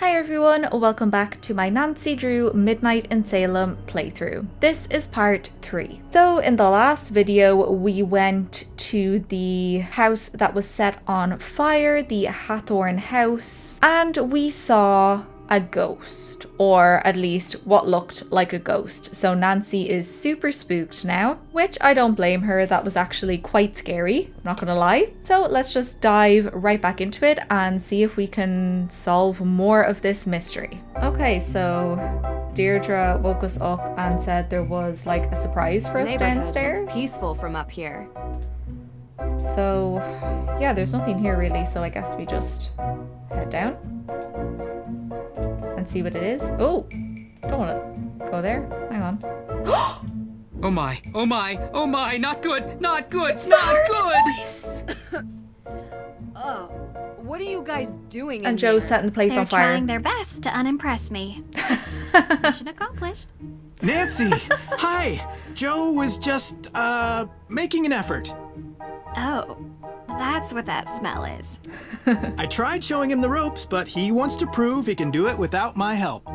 Hi everyone, welcome back to my Nancy Drew Midnight in Salem playthrough. This is part 3. So in the last video we went to the house that was set on fire, the Hathorn house, and we saw a ghost, or at least what looked like a ghost. So Nancy is super spooked now, which I don't blame her. That was actually quite scary, I'm not gonna lie. So let's just dive right back into it and see if we can solve more of this mystery. Okay, so Deirdre woke us up and said there was like a surprise for us downstairs. Looks peaceful from up here. So yeah, there's nothing here really, so I guess we just head down and see what it is. Oh, don't want to go there. Hang on. Oh my, oh my, oh my, not good, not good, It's not good. Oh, what are you guys doing And in Joe's here? setting the place They're on fire. trying their best to unimpress me. Mission accomplished. Nancy! Hi! Joe was just, making an effort. Oh, that's what that smell is. I tried showing him the ropes, but he wants to prove he can do it without my help.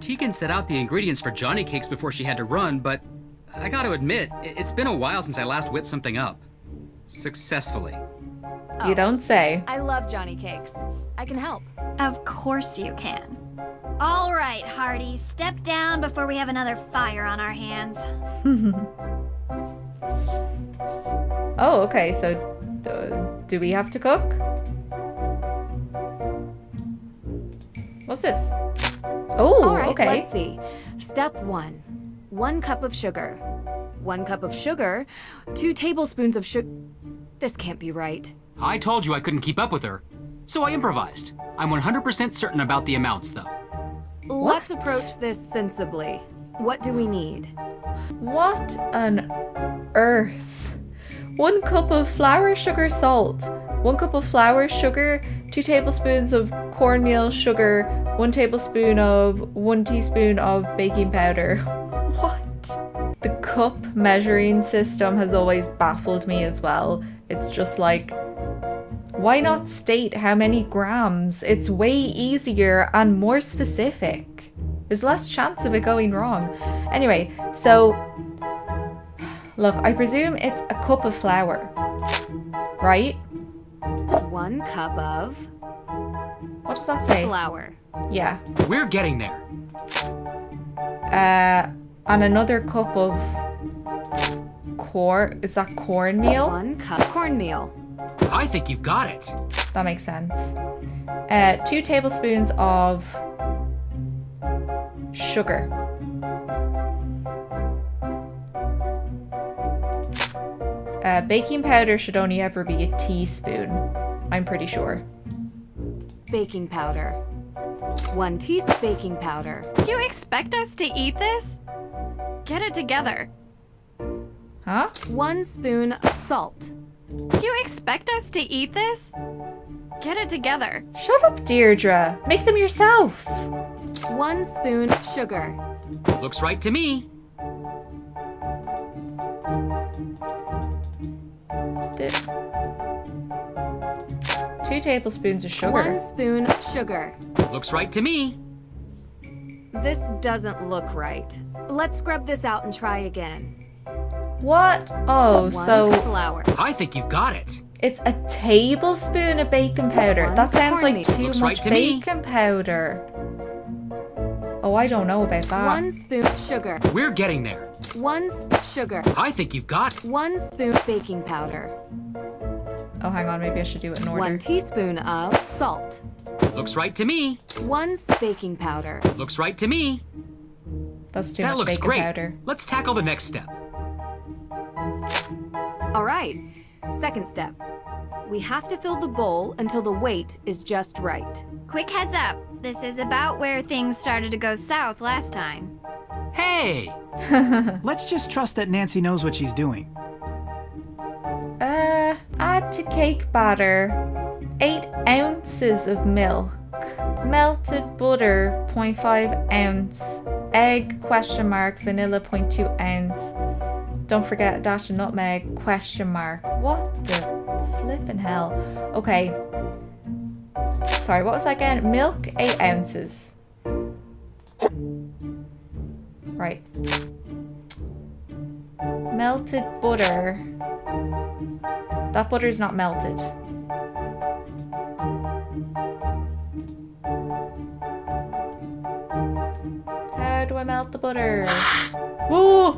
Tegan set out the ingredients for Johnny cakes before she had to run, but I gotta admit, it's been a while since I last whipped something up. Successfully. You don't say. I love Johnny cakes. I can help. Of course you can. All right, Hardy, step down before we have another fire on our hands. Oh, okay, so do we have to cook? What's this? Oh, All right, okay. let's see. Step 1. 1 cup of sugar. 1 cup of sugar. 2 tablespoons of sugar. This can't be right. I told you I couldn't keep up with her, so I improvised. I'm 100% certain about the amounts, though. Let's approach this sensibly. What do we need? What on earth? 1 cup of flour, sugar, salt. 1 cup of flour, sugar, 2 tablespoons of cornmeal, sugar, 1 tablespoon of 1 teaspoon of baking powder. What? The cup measuring system has always baffled me as well. It's just like, why not state how many grams? It's way easier and more specific. There's less chance of it going wrong. Anyway, so look, I presume it's a cup of flour, right? 1 cup of What does that say? flour. Yeah. We're getting there. And another cup of is that cornmeal? 1 cup cornmeal. I think you've got it. That makes sense. 2 tablespoons of sugar. Baking powder should only ever be a teaspoon, I'm pretty sure. Baking powder. 1 teaspoon baking powder. Do you expect us to eat this? Get it together. Huh? 1 spoon of salt. Do you expect us to eat this? Get it together. Shut up, Deirdre. Make them yourself. 1 spoon sugar. Looks right to me. Th- 2 tablespoons of sugar. 1 spoon sugar. Looks right to me. This doesn't look right. Let's scrub this out and try again. What? Oh, 1 so cup flour. I think you've got it. it's a tablespoon of baking powder. 1 That sounds like cornmeal. too Looks much right to me. baking powder. Oh, I don't know about that. 1 spoon sugar. We're getting there. 1 sugar. I think you've got it. 1 spoon baking powder. Oh, hang on. Maybe I should do it in order. 1 teaspoon of salt. Looks right to me. 1 baking powder. Looks right to me. That's too That much looks baking great. powder. Let's tackle the next step. All right. Second step. We have to fill the bowl until the weight is just right. Quick heads up. This is about where things started to go south last time. Hey! Let's just trust that Nancy knows what she's doing. Add to cake batter 8 ounces of milk, melted butter 0.5 ounce, egg question mark, vanilla 0.2 ounce. Don't forget a dash of nutmeg question mark. What the flippin' hell? Okay. Sorry, what was that again? Milk, 8 ounces. Right. Melted butter. That butter's not melted. How do I melt the butter? Whoa!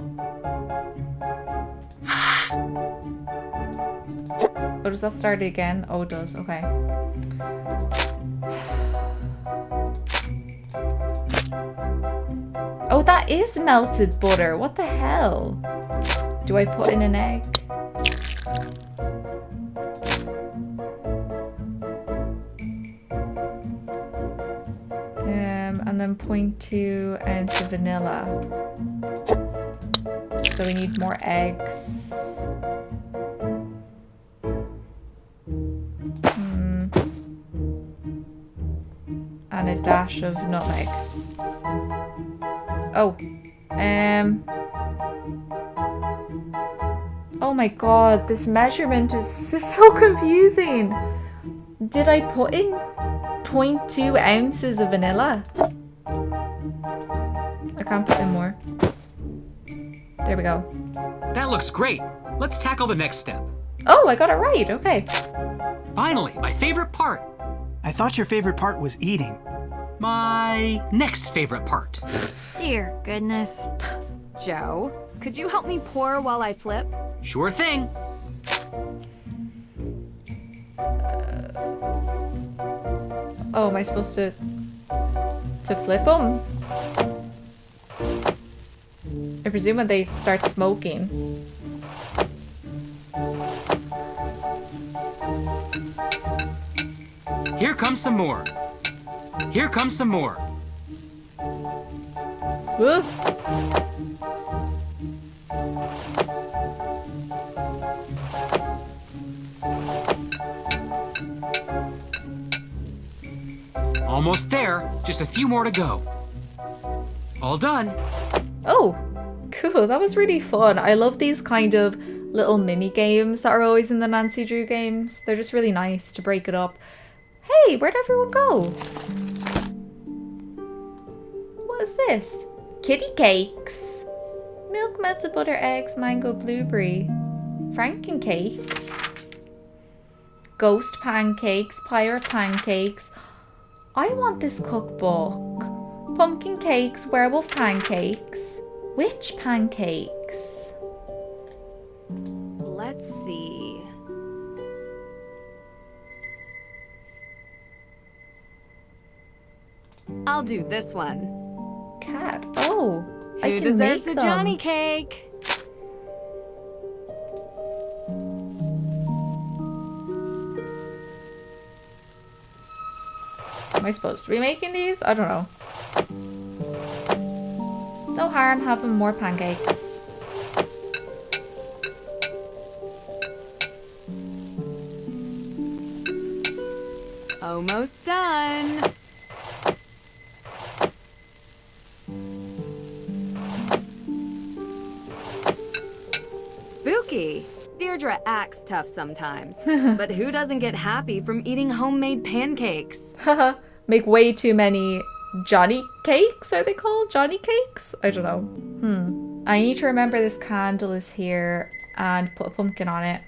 Oh, does that start again? Oh, it does. Okay. Oh, that is melted butter. What the hell? Do I put in an egg? And then 0.2 ounce of vanilla. So we need more eggs. And a dash of nutmeg. Oh. Oh my god, this measurement is so confusing. Did I put in 0.2 ounces of vanilla? I can't put in more. There we go. That looks great. Let's tackle the next step. Oh, I got it right. Okay. Finally, my favorite part. I thought your favorite part was eating. My next favorite part. Dear goodness. Joe, could you help me pour while I flip? Sure thing. Oh, am I supposed to flip them? I presume when they start smoking. Here comes some more. Here comes some more. Woo. Almost there. Just a few more to go. All done. Oh, cool. That was really fun. I love these kind of little mini games that are always in the Nancy Drew games. They're just really nice to break it up. Hey, where'd everyone go? What is this? Kitty cakes. Milk, melted butter, eggs, mango, blueberry. Franken cakes. Ghost pancakes, pirate pancakes. I want this cookbook. Pumpkin cakes, werewolf pancakes. Witch pancakes. Let's see. I'll do this one. Cat. Oh, I Who can deserves make a Johnny them. cake? Am I supposed to be making these? I don't know. No harm having more pancakes. Almost done. Spooky. Deirdre acts tough sometimes, but who doesn't get happy from eating homemade pancakes? Haha. Make way too many Johnny cakes, are they called? Johnny cakes? I don't know. I need to remember this candle is here and put a pumpkin on it.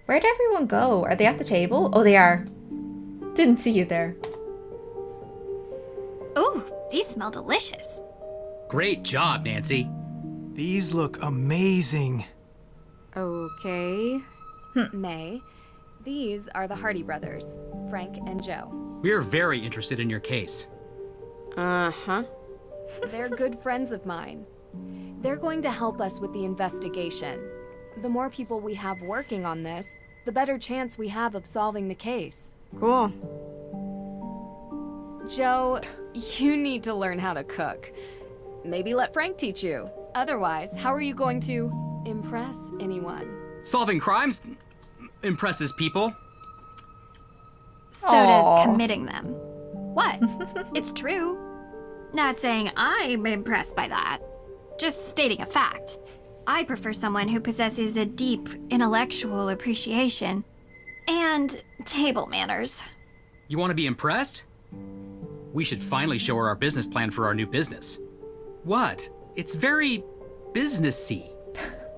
Where'd everyone go? Are they at the table? Oh, they are. Didn't see you there. Ooh, these smell delicious. Great job, Nancy. These look amazing. Okay. May, these are the Hardy brothers, Frank and Joe. We're very interested in your case. Uh-huh. They're good friends of mine. They're going to help us with the investigation. The more people we have working on this, the better chance we have of solving the case. Cool. Joe, you need to learn how to cook. Maybe let Frank teach you. Otherwise, how are you going to impress anyone? Solving crimes impresses people. So Aw. does committing them. What? It's true. Not saying I'm impressed by that. Just stating a fact. I prefer someone who possesses a deep intellectual appreciation and table manners. You want to be impressed? We should finally show her our business plan for our new business. What? It's very businessy.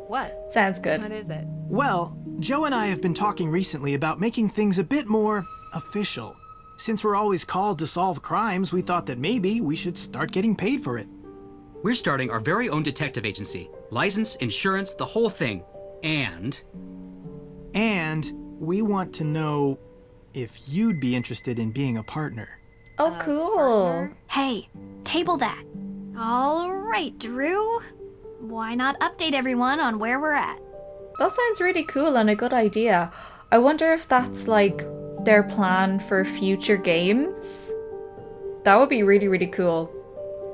What? Sounds good. What is it? Well, Joe and I have been talking recently about making things a bit more official. Since we're always called to solve crimes, we thought that maybe we should start getting paid for it. We're starting our very own detective agency. License, insurance, the whole thing. And we want to know if you'd be interested in being a partner. Oh, cool. Partner? Hey, table that. All right, Drew. Why not update everyone on where we're at? That sounds really cool and a good idea. I wonder if that's like their plan for future games. That would be really, really cool.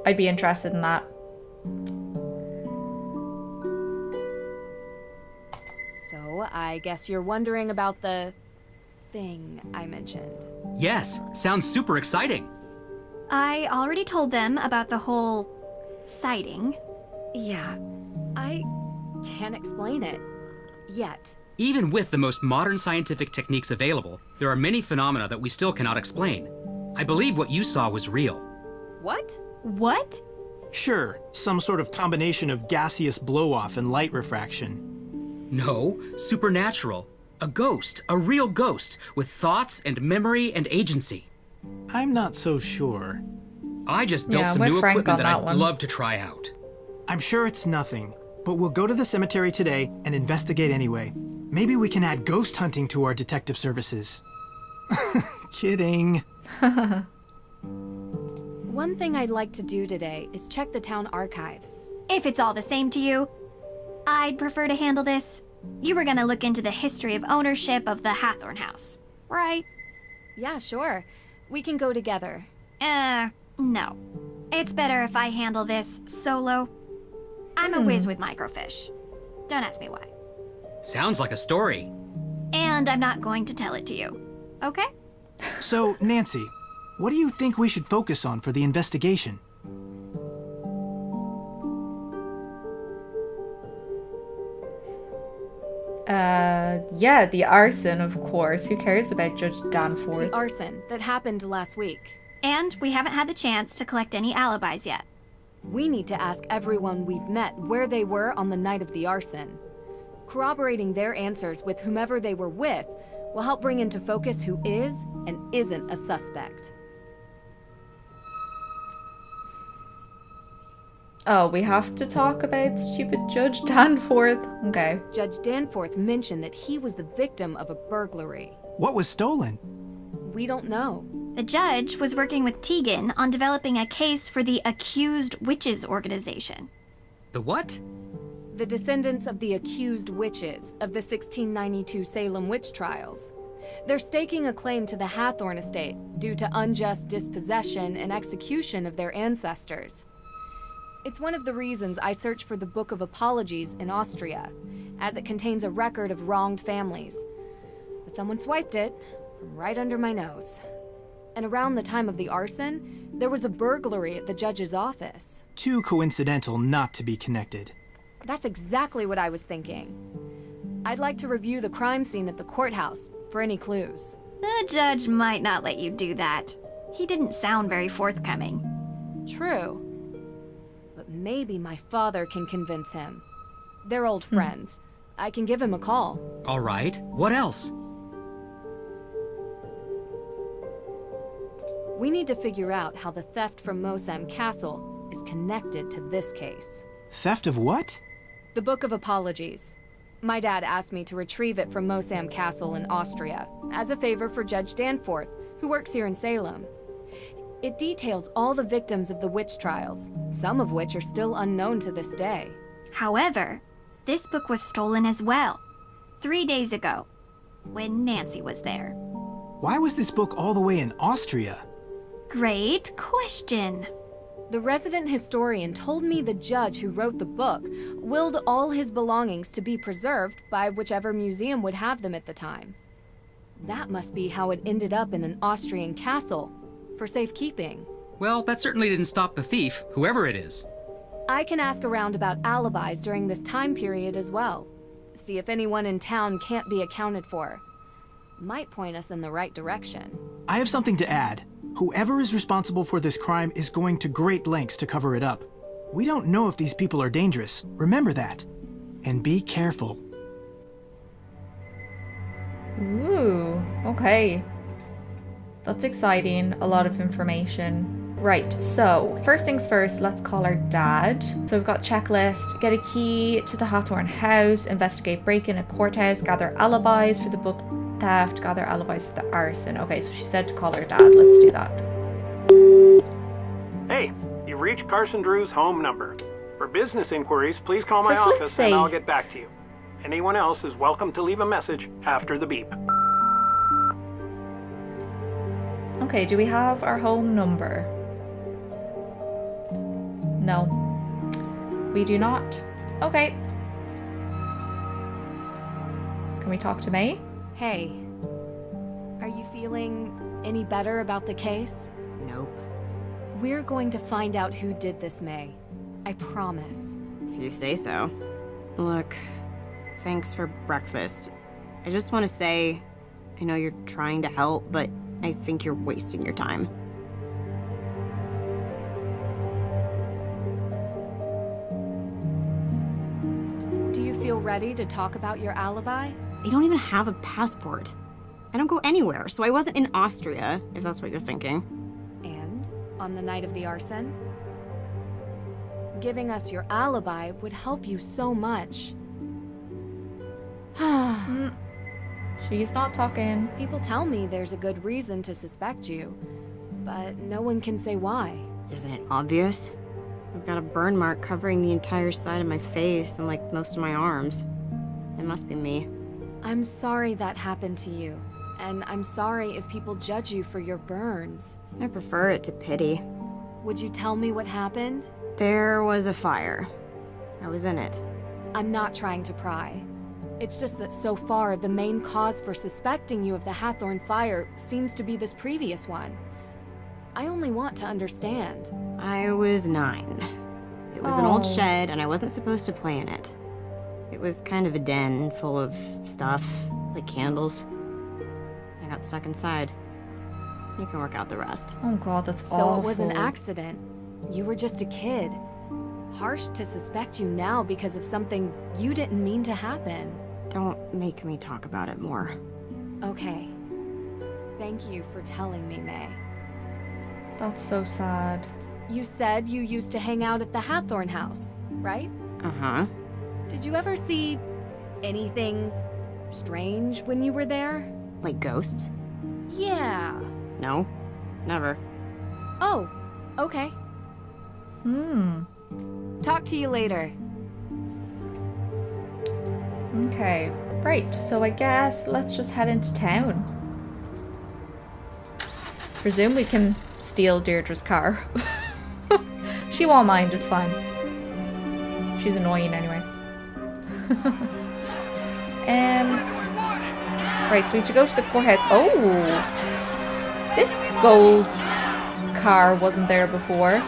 I'd be interested in that. So, I guess you're wondering about the thing I mentioned. yes, sounds super exciting. I already told them about the whole sighting. Yeah, I can't explain it. Yet. Even with the most modern scientific techniques available, there are many phenomena that we still cannot explain. I believe what you saw was real. What? What? Sure, some sort of combination of gaseous blow-off and light refraction. No, supernatural. A ghost, a real ghost, with thoughts and memory and agency. I'm not so sure. I just built Yeah, some I'm new with Frank equipment on that that I'd one. love to try out. I'm sure it's nothing, but we'll go to the cemetery today and investigate anyway. Maybe we can add ghost hunting to our detective services. Kidding. One thing I'd like to do today is check the town archives. If it's all the same to you, I'd prefer to handle this. You were gonna look into the history of ownership of the Hathorn house, right? Yeah, sure. We can go together. No. It's better if I handle this solo. I'm a whiz with microfiche. Don't ask me why. Sounds like a story. And I'm not going to tell it to you. Okay? So, Nancy, what do you think we should focus on for the investigation? Yeah, the arson, of course. Who cares about Judge Danforth? The arson that happened last week. And we haven't had the chance to collect any alibis yet. We need to ask everyone we've met where they were on the night of the arson. Corroborating their answers with whomever they were with will help bring into focus who is and isn't a suspect. Oh, we have to talk about stupid Judge Danforth. Okay. Judge Danforth mentioned that he was the victim of a burglary. What was stolen? We don't know. The judge was working with Tegan on developing a case for the Accused Witches organization. The what? The descendants of the accused witches of the 1692 Salem witch trials. They're staking a claim to the Hathorn estate due to unjust dispossession and execution of their ancestors. It's one of the reasons I searched for the Book of Apologies in Austria, as it contains a record of wronged families. But someone swiped it from right under my nose. And around the time of the arson, there was a burglary at the judge's office. Too coincidental not to be connected. That's exactly what I was thinking. I'd like to review the crime scene at the courthouse for any clues. The judge might not let you do that. He didn't sound very forthcoming. True. But maybe my father can convince him. They're old friends. I can give him a call. All right, what else? We need to figure out how the theft from Mosem Castle is connected to this case. Theft of what? The Book of Apologies. My dad asked me to retrieve it from Mosam Castle in Austria, as a favor for Judge Danforth, who works here in Salem. It details all the victims of the witch trials, some of which are still unknown to this day. However, this book was stolen as well, 3 days ago, when Nancy was there. Why was this book all the way in Austria? Great question. The resident historian told me the judge who wrote the book willed all his belongings to be preserved by whichever museum would have them at the time. That must be how it ended up in an Austrian castle, for safekeeping. Well, that certainly didn't stop the thief, whoever it is. I can ask around about alibis during this time period as well. See if anyone in town can't be accounted for. might point us in the right direction. I have something to add. Whoever is responsible for this crime is going to great lengths to cover it up. We don't know if these people are dangerous. Remember that. And be careful. Ooh, okay. That's exciting. A lot of information. Right, so first things first, let's call our dad. So we've got checklist, get a key to the Hawthorne house, investigate break-in at Courthouse, gather alibis for the book theft, gather alibis for the arson. Okay, so she said to call her dad. Let's do that. Hey, you reached Carson Drew's home number. For business inquiries, please call my For flip's office and I'll sake. get back to you. Anyone else is welcome to leave a message after the beep. Okay, do we have our home number? No. We do not. Okay. Can we talk to May? Hey, are you feeling any better about the case? Nope. We're going to find out who did this, May. I promise. If you say so. Look, thanks for breakfast. I just want to say, I know you're trying to help, but I think you're wasting your time. Do you feel ready to talk about your alibi? I don't even have a passport. I don't go anywhere, so I wasn't in Austria, if that's what you're thinking. And on the night of the arson? Giving us your alibi would help you so much. She's not talking. People tell me there's a good reason to suspect you, but no one can say why. Isn't it obvious? I've got a burn mark covering the entire side of my face and like most of my arms. It must be me. I'm sorry that happened to you, and I'm sorry if people judge you for your burns. I prefer it to pity. Would you tell me what happened? There was a fire. I was in it. I'm not trying to pry. It's just that so far, the main cause for suspecting you of the Hathorn fire seems to be this previous one. I only want to understand. I was 9. It was an old Oh. shed, and I wasn't supposed to play in it. It was kind of a den full of stuff, like candles. I got stuck inside. You can work out the rest. Oh god, that's So awful. it was an accident. You were just a kid. Harsh to suspect you now because of something you didn't mean to happen. Don't make me talk about it more. Okay. Thank you for telling me, May. That's so sad. You said you used to hang out at the Hathorn house, right? Uh-huh. Did you ever see anything strange when you were there? Like ghosts? Yeah. No. Never. Oh, okay. Talk to you later. Okay. Right, so I guess let's just head into town. Presume we can steal Deirdre's car. She won't mind, it's fine. She's annoying anyway. Right, so we have to go to the courthouse. Oh! This gold car wasn't there before.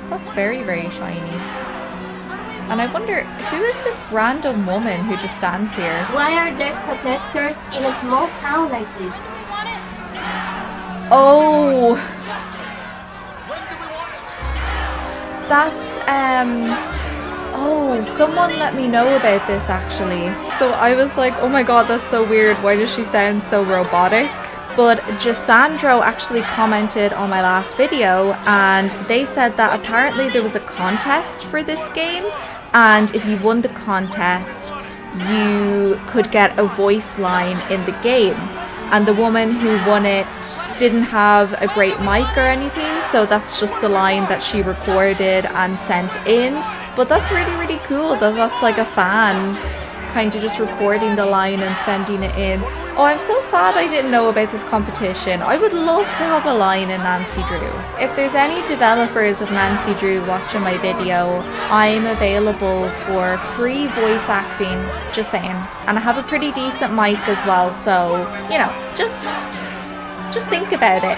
That's very, very shiny. And I wonder, who is this random woman who just stands here? Why are there protesters in a small town like this? Oh! That's, oh, someone let me know about this actually. So I was like, oh my god, that's so weird. Why does she sound so robotic? But Gisandro actually commented on my last video and they said that apparently there was a contest for this game, and if you won the contest, you could get a voice line in the game. And the woman who won it didn't have a great mic or anything, so that's just the line that she recorded and sent in. But that's really, really cool that that's like a fan kind of just recording the line and sending it in. Oh, I'm so sad I didn't know about this competition. I would love to have a line in Nancy Drew. If there's any developers of Nancy Drew watching my video, I'm available for free voice acting, just saying. And I have a pretty decent mic as well, so, you know, just think about it.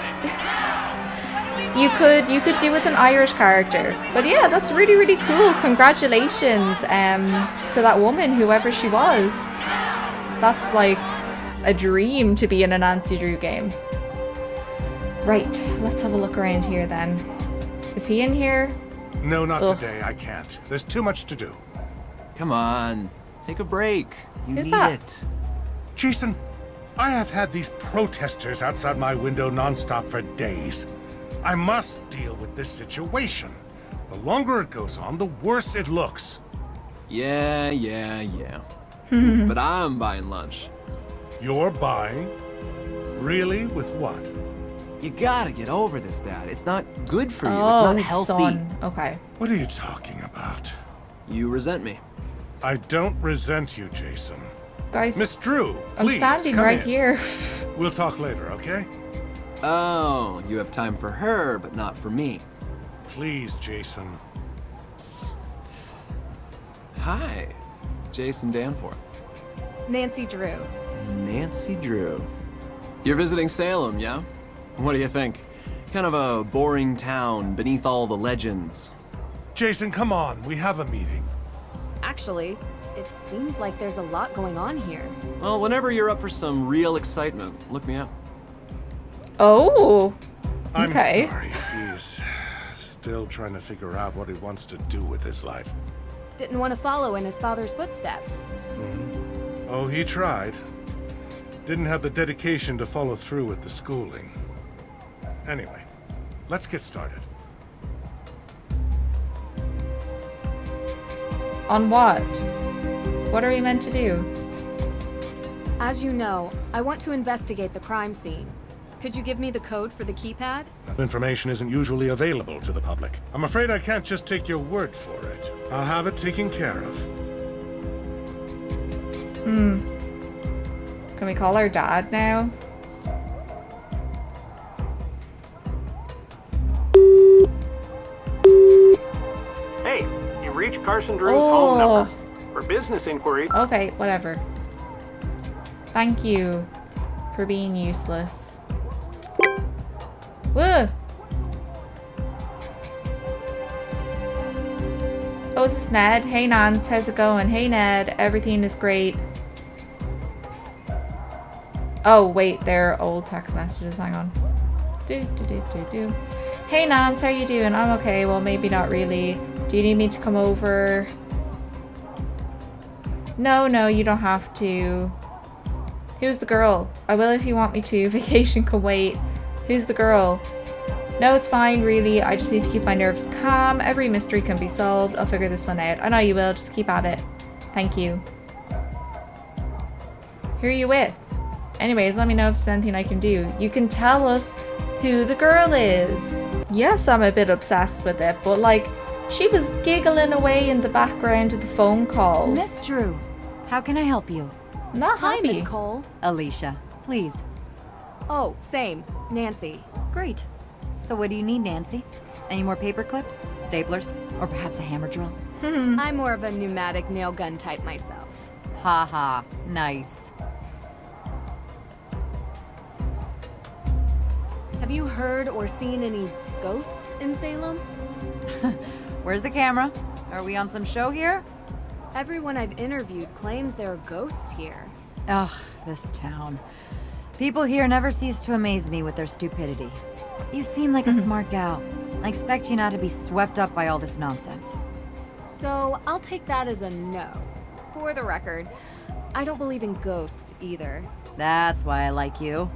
You could do with an Irish character. But yeah, that's really, really cool. Congratulations to that woman, whoever she was. That's like a dream to be in a Nancy Drew game. Right, let's have a look around here then. Is he in here? No, not Ugh. today. I can't. There's too much to do. Come on, take a break. You Who's need that? it. Jason, I have had these protesters outside my window nonstop for days. I must deal with this situation. The longer it goes on, the worse it looks. Yeah. But I'm buying lunch. You're buying? Really? With what? You gotta get over this, Dad. It's not good for you. Oh, it's not his healthy. son. Okay. What are you talking about? You resent me. I don't resent you, Jason. Guys, Miss Drew, I'm please, standing come right in. here. We'll talk later, okay? Oh, you have time for her, but not for me. Please, Jason. Hi, Jason Danforth. Nancy Drew. Nancy Drew. You're visiting Salem, yeah? What do you think? Kind of a boring town beneath all the legends. Jason, come on. We have a meeting. Actually, it seems like there's a lot going on here. Well, whenever you're up for some real excitement, look me up. Oh. I'm Okay. sorry. He's still trying to figure out what he wants to do with his life. Didn't want to follow in his father's footsteps. Oh, he tried. Didn't have the dedication to follow through with the schooling. Anyway, let's get started. On what? What are we meant to do? As you know, I want to investigate the crime scene. Could you give me the code for the keypad? That information isn't usually available to the public. I'm afraid I can't just take your word for it. I'll have it taken care of. Can we call our dad now? Hey, you reached Carson Drew's Oh. home number. For business inquiries, Okay, whatever. Thank you for being useless. Whoa! Oh, is this Ned? Hey, Nance, how's it going? Hey, Ned, everything is great. Oh, wait, they're old text messages. Hang on. Do. Hey, Nance, how you doing? I'm okay. Well, maybe not really. Do you need me to come over? No, you don't have to. Who's the girl? I will if you want me to. Vacation can wait. Who's the girl? No, it's fine, really. I just need to keep my nerves calm. Every mystery can be solved. I'll figure this one out. I know you will. Just keep at it. Thank you. Who are you with? Anyways, let me know if there's anything I can do. You can tell us who the girl is. Yes, I'm a bit obsessed with it, but like, she was giggling away in the background of the phone call. Miss Drew, how can I help you? Not Hi, happy. Miss Cole. Alicia, please. Oh, same. Nancy. Great. So what do you need, Nancy? Any more paper clips, staplers, or perhaps a hammer drill? I'm more of a pneumatic nail gun type myself. Ha ha, nice. Have you heard or seen any ghosts in Salem? Where's the camera? Are we on some show here? Everyone I've interviewed claims there are ghosts here. Ugh, this town. People here never cease to amaze me with their stupidity. You seem like a smart gal. I expect you not to be swept up by all this nonsense. So I'll take that as a no. For the record, I don't believe in ghosts either. That's why I like you.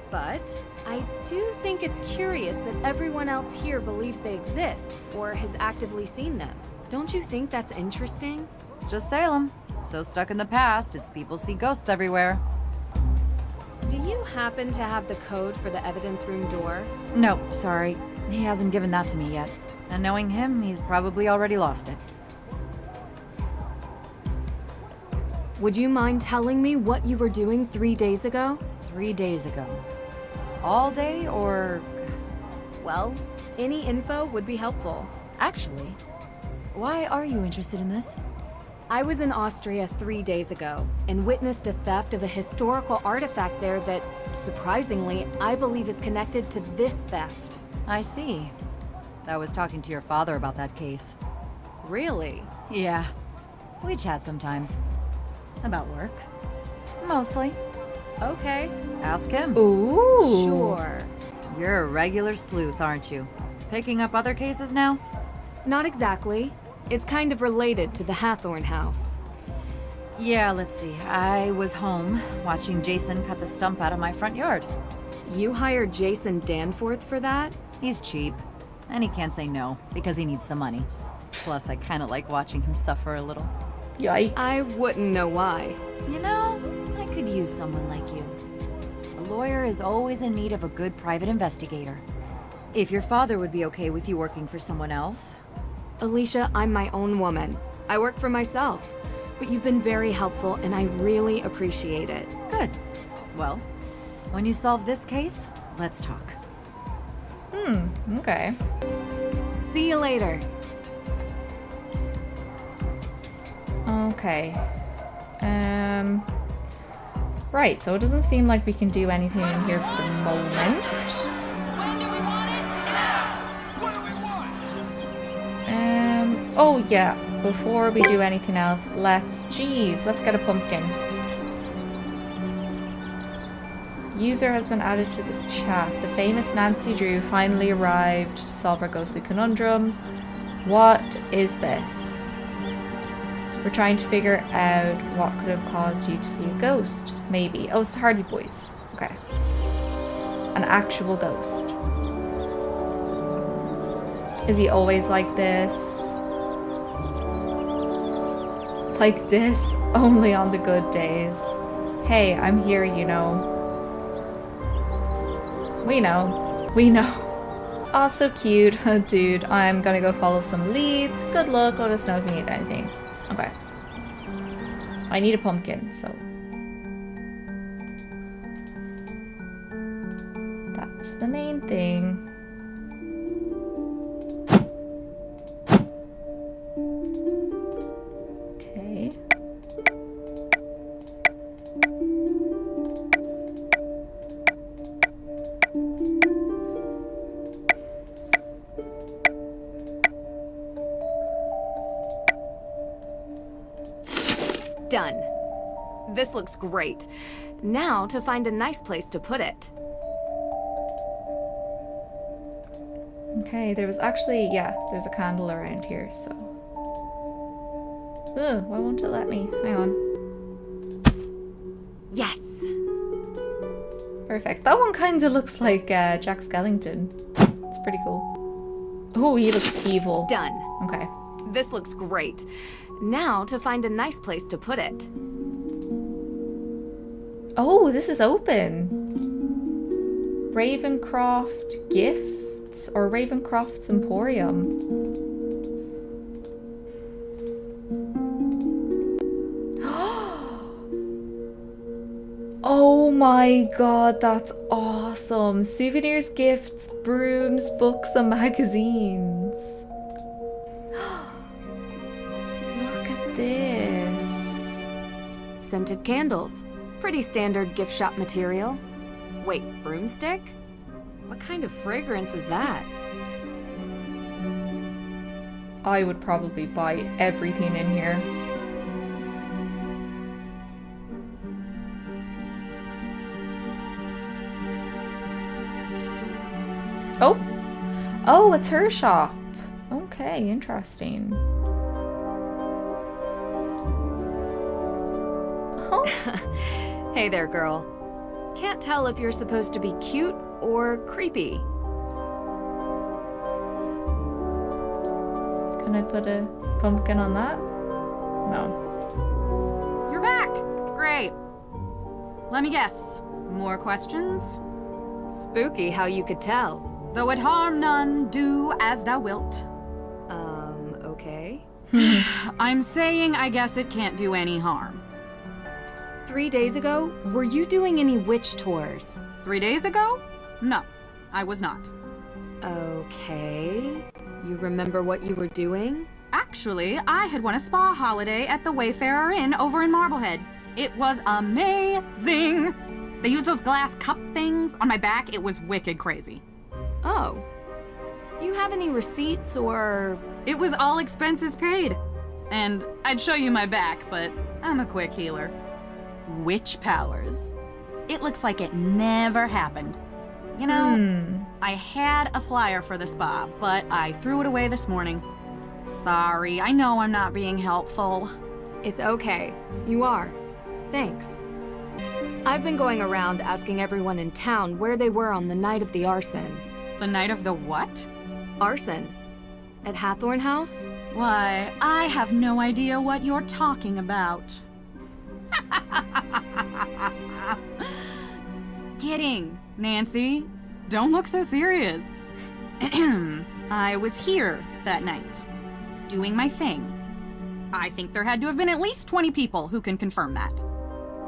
But I do think it's curious that everyone else here believes they exist or has actively seen them. Don't you think that's interesting? It's just Salem. So stuck in the past, it's people see ghosts everywhere. Do you happen to have the code for the evidence room door? No, sorry. He hasn't given that to me yet. And knowing him, he's probably already lost it. Would you mind telling me what you were doing 3 days ago? 3 days ago. All day, or... Well, any info would be helpful. Actually, why are you interested in this? I was in Austria 3 days ago and witnessed a theft of a historical artifact there that, surprisingly, I believe is connected to this theft. I see. I was talking to your father about that case. Really? Yeah. We chat sometimes. About work. Mostly. Okay. Ask him. Ooh. Sure. You're a regular sleuth, aren't you? Picking up other cases now? Not exactly. It's kind of related to the Hathorn house. Yeah, let's see. I was home watching Jason cut the stump out of my front yard. You hired Jason Danforth for that? He's cheap, and he can't say no because he needs the money. Plus, I kind of like watching him suffer a little. Yikes. I wouldn't know why. You know, I could use someone like you. A lawyer is always in need of a good private investigator. If your father would be okay with you working for someone else. Alicia, I'm my own woman. I work for myself. But you've been very helpful, and I really appreciate it. Good. Well, when you solve this case, let's talk. Okay. See you later. Okay. Right, so it doesn't seem like we can do anything in here for the moment. When do we want it? Now! What do we want? Oh yeah, before we do anything else, let's get a pumpkin. User has been added to the chat. The famous Nancy Drew finally arrived to solve our ghostly conundrums. What is this? We're trying to figure out what could have caused you to see a ghost. Maybe. Oh, it's the Hardy Boys. Okay. An actual ghost. Is he always like this? Like this? Only on the good days. Hey, I'm here, you know. We know. We know. Oh, so cute. Dude, I'm gonna go follow some leads. Good luck. Let us know if you need anything. Okay. I need a pumpkin, so. That's the main thing. Okay. Done. This looks great. Now to find a nice place to put it. Okay, there was actually, yeah, there's a candle around here, so. Ugh, why won't it let me? Hang on. Yes. Perfect. That one kind of looks like Jack Skellington. It's pretty cool. Oh, he looks evil. Done. Okay. This looks great. Now to find a nice place to put it. Oh, this is open. Ravencroft Gifts or Ravencroft's Emporium. Oh my god, that's awesome. Souvenirs, gifts, brooms, books, and magazines. Look at this. Scented candles. Pretty standard gift shop material. Wait, broomstick? What kind of fragrance is that? I would probably buy everything in here. Oh! Oh, it's her shop. Okay, interesting. Oh. Hey there, girl. Can't tell if you're supposed to be cute or creepy. Can I put a pumpkin on that? No. You're back! Great. Let me guess. More questions? Spooky how you could tell. Though it harm none, do as thou wilt. Okay. I'm saying I guess it can't do any harm. 3 days ago, were you doing any witch tours? 3 days ago? No, I was not. Okay. You remember what you were doing? Actually, I had won a spa holiday at the Wayfarer Inn over in Marblehead. It was amazing! They used those glass cup things on my back. It was wicked crazy. Oh. You have any receipts or... It was all expenses paid. And I'd show you my back, but I'm a quick healer. Witch powers. It looks like it never happened. You know, I had a flyer for the spa, but I threw it away this morning. Sorry, I know I'm not being helpful. It's okay. You are. Thanks. I've been going around asking everyone in town where they were on the night of the arson. The night of the what? Arson. At Hathorn House? Why, I have no idea what you're talking about. Kidding, Nancy. Don't look so serious. I was here that night, doing my thing. I think there had to have been at least 20 people who can confirm that.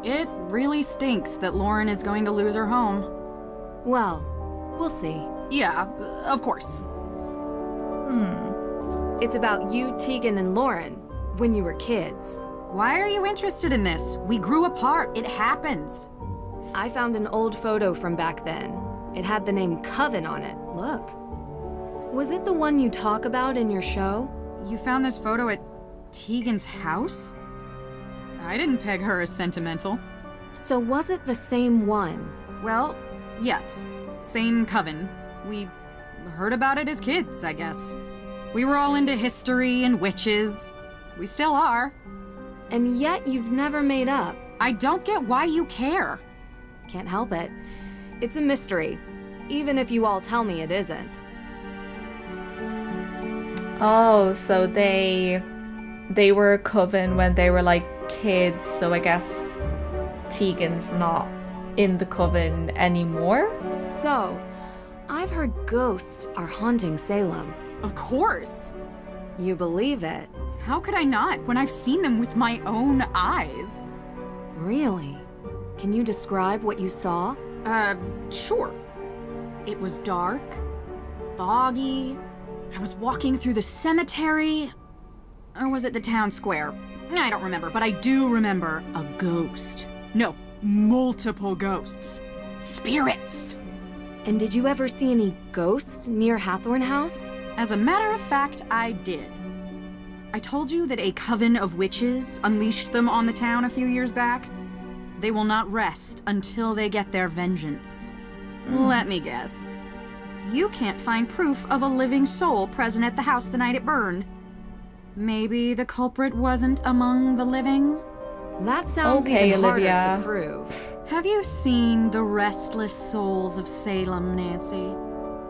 It really stinks that Lauren is going to lose her home. Well, we'll see. Yeah, of course. It's about you, Tegan, and Lauren when you were kids. Why are you interested in this? We grew apart. It happens. I found an old photo from back then. It had the name Coven on it. Look. Was it the one you talk about in your show? You found this photo at Tegan's house? I didn't peg her as sentimental. So was it the same one? Well, yes. Same coven. We heard about it as kids, I guess. We were all into history and witches. We still are. And yet you've never made up. I don't get why you care. Can't help it. It's a mystery, even if you all tell me it isn't. Oh, so they were a coven when they were like kids, so I guess Tegan's not in the coven anymore? So, I've heard ghosts are haunting Salem. Of course. You believe it? How could I not when I've seen them with my own eyes? Really? Can you describe what you saw? Sure. It was dark, foggy. I was walking through the cemetery. Or was it the town square? I don't remember, but I do remember a ghost. No, multiple ghosts. Spirits. And did you ever see any ghosts near Hathorn House? As a matter of fact, I did. I told you that a coven of witches unleashed them on the town a few years back. They will not rest until they get their vengeance. Let me guess. You can't find proof of a living soul present at the house the night it burned. Maybe the culprit wasn't among the living? That sounds Okay, even harder Olivia. to prove. Have you seen The Restless Souls of Salem, Nancy?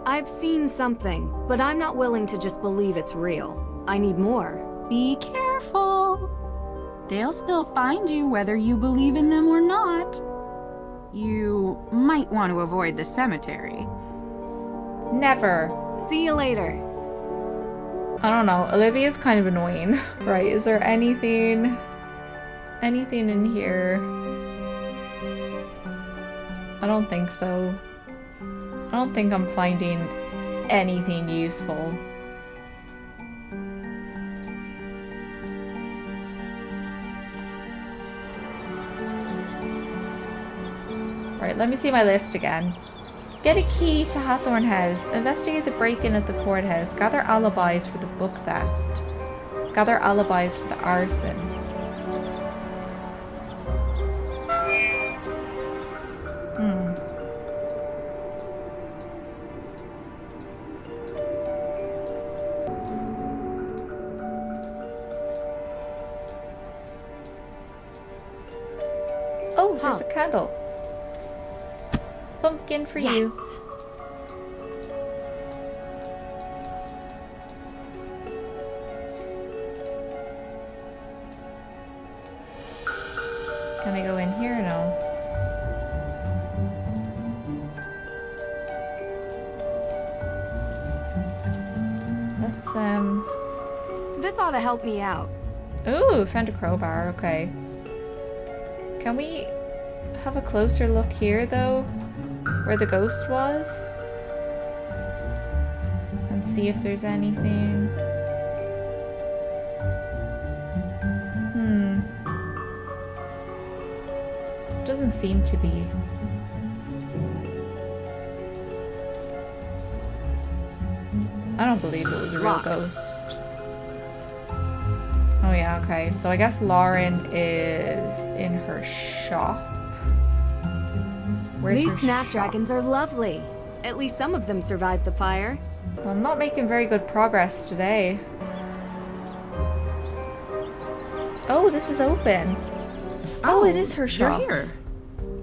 I've seen something, but I'm not willing to just believe it's real. I need more. Be careful. They'll still find you whether you believe in them or not. You might want to avoid the cemetery. Never. See you later. I don't know. Olivia's kind of annoying. Right, is there anything in here? I don't think so. I don't think I'm finding anything useful. Right, let me see my list again. Get a key to Hathorn House. Investigate the break-in at the courthouse. Gather alibis for the book theft. Gather alibis for the arson. Oh, there's a candle. Pumpkin for you. Can I go in here or no? Let's This ought to help me out. Ooh, found a crowbar, okay. Can we have a closer look here though? Where the ghost was? And see if there's anything. Doesn't seem to be. I don't believe it was a real ghost. Oh yeah, okay. So I guess Lauren is in her shop. Where's These her snapdragons are lovely. At least some of them survived the fire. Well, I'm not making very good progress today. Oh, this is open. Oh, it is her shop. You're here.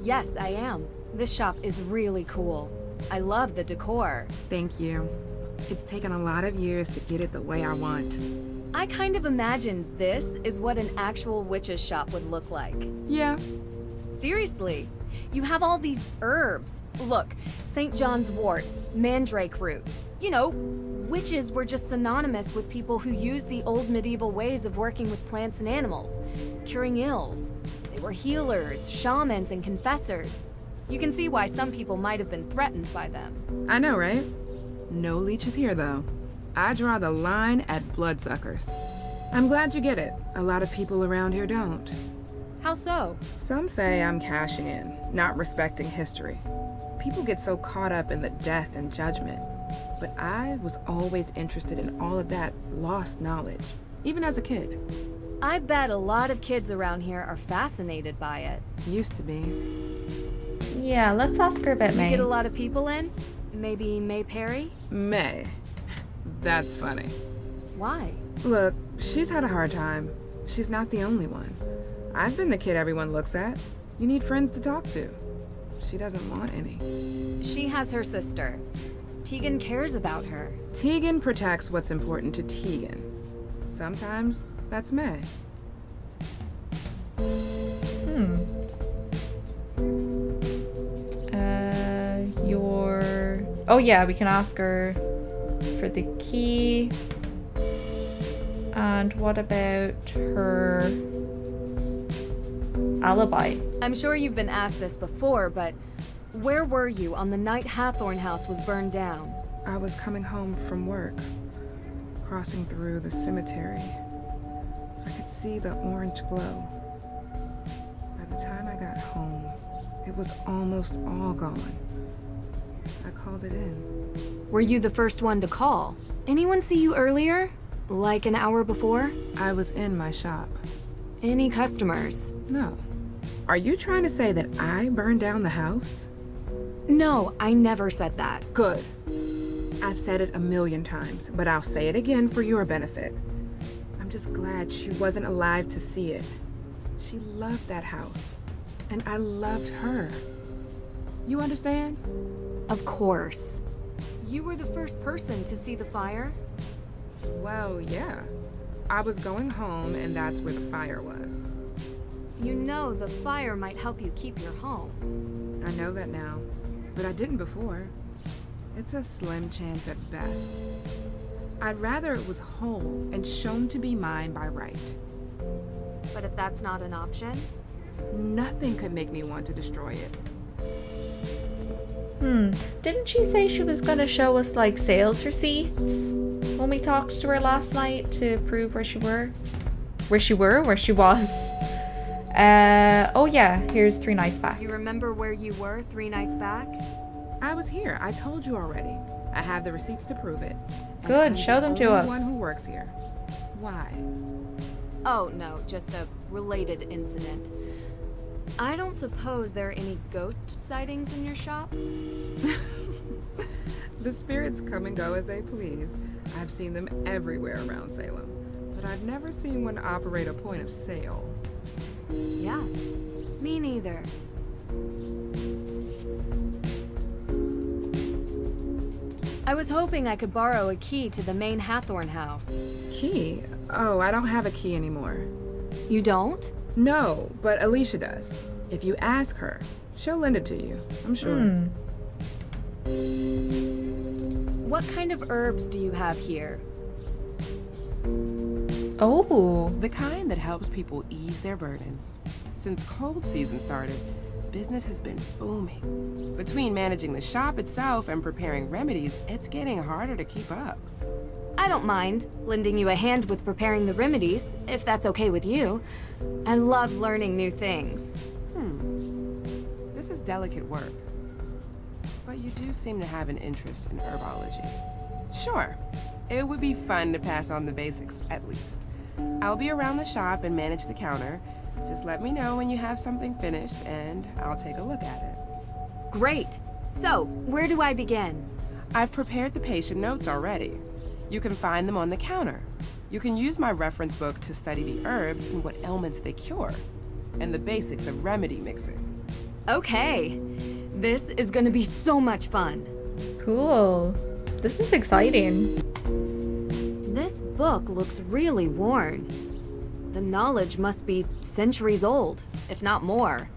Yes, I am. This shop is really cool. I love the decor. Thank you. It's taken a lot of years to get it the way I want. I kind of imagined this is what an actual witch's shop would look like. Yeah. Seriously. You have all these herbs. Look, St. John's wort, mandrake root. You know, witches were just synonymous with people who used the old medieval ways of working with plants and animals, curing ills. They were healers, shamans, and confessors. You can see why some people might have been threatened by them. I know, right? No leeches here, though. I draw the line at bloodsuckers. I'm glad you get it. A lot of people around here don't. How so? Some say I'm cashing in, not respecting history. People get so caught up in the death and judgment. But I was always interested in all of that lost knowledge, even as a kid. I bet a lot of kids around here are fascinated by it. Used to be. Yeah, let's ask her about You May. get a lot of people in? Maybe May Perry? May. That's funny. Why? Look, she's had a hard time. She's not the only one. I've been the kid everyone looks at. You need friends to talk to. She doesn't want any. She has her sister. Tegan cares about her. Tegan protects what's important to Tegan. Sometimes that's May. Oh yeah, we can ask her for the key. And what about her alibi? I'm sure you've been asked this before, but where were you on the night Hathorn House was burned down? I was coming home from work, crossing through the cemetery. I could see the orange glow. By the time I got home, it was almost all gone. I called it in. Were you the first one to call? Anyone see you earlier? Like an hour before? I was in my shop. Any customers? No. Are you trying to say that I burned down the house? No, I never said that. Good. I've said it 1,000,000 times, but I'll say it again for your benefit. I'm just glad she wasn't alive to see it. She loved that house, and I loved her. You understand? Of course. You were the first person to see the fire? Well, yeah. I was going home, and that's where the fire was. You know the fire might help you keep your home. I know that now, but I didn't before. It's a slim chance at best. I'd rather it was whole and shown to be mine by right. But if that's not an option? Nothing could make me want to destroy it. Didn't she say she was gonna show us like sales receipts when we talked to her last night to prove where she was? Oh yeah, here's 3 nights back. You remember where you were 3 nights back? I was here. I told you already. I have the receipts to prove it. Good, show them to us. I'm the only one who works here. Why? Oh no, just a related incident. I don't suppose there are any ghost sightings in your shop? The spirits come and go as they please. I've seen them everywhere around Salem, but I've never seen one operate a point of sale. Yeah, me neither. I was hoping I could borrow a key to the main Hathorn house. Key? Oh, I don't have a key anymore. You don't? No, but Alicia does. If you ask her, she'll lend it to you, I'm sure. What kind of herbs do you have here? Oh. The kind that helps people ease their burdens. Since cold season started, business has been booming. Between managing the shop itself and preparing remedies, it's getting harder to keep up. I don't mind lending you a hand with preparing the remedies, if that's okay with you. I love learning new things. This is delicate work. But you do seem to have an interest in herbology. Sure, it would be fun to pass on the basics, at least. I'll be around the shop and manage the counter. Just let me know when you have something finished, and I'll take a look at it. Great. So, where do I begin? I've prepared the patient notes already. You can find them on the counter. You can use my reference book to study the herbs and what ailments they cure, and the basics of remedy mixing. Okay. This is gonna be so much fun. Cool. This is exciting. This book looks really worn. The knowledge must be centuries old, if not more.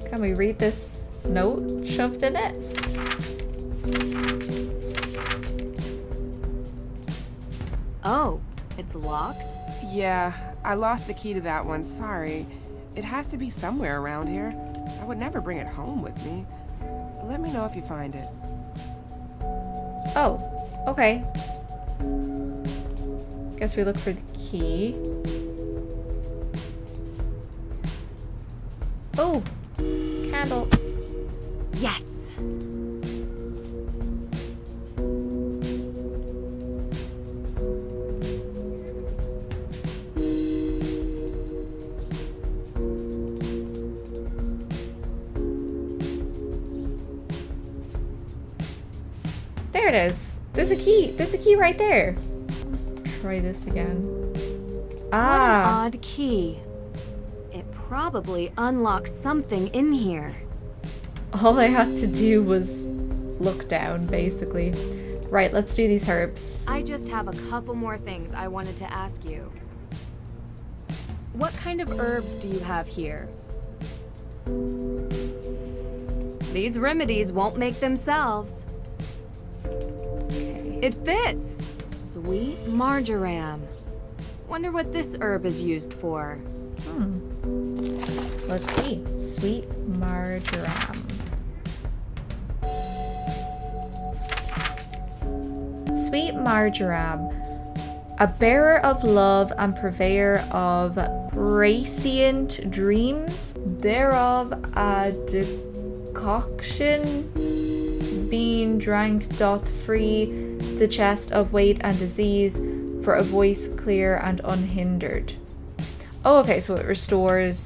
Can we read this note shoved in it? Oh, it's locked? Yeah, I lost the key to that one, sorry. It has to be somewhere around here. I would never bring it home with me. Let me know if you find it. Oh, okay. Guess we look for the key. Oh, candle. Yes. There it is. There's a key. There's a key right there. Try this again. What an odd key. It probably unlocks something in here. All I had to do was look down, basically. Right, let's do these herbs. I just have a couple more things I wanted to ask you. What kind of herbs do you have here? These remedies won't make themselves. Okay. It fits! Sweet marjoram. Wonder what this herb is used for. Let's see. Sweet marjoram. Sweet marjoram. A bearer of love and purveyor of prescient dreams, thereof a decoction being drank doth free the chest of weight and disease, for a voice clear and unhindered. Oh, okay, so it restores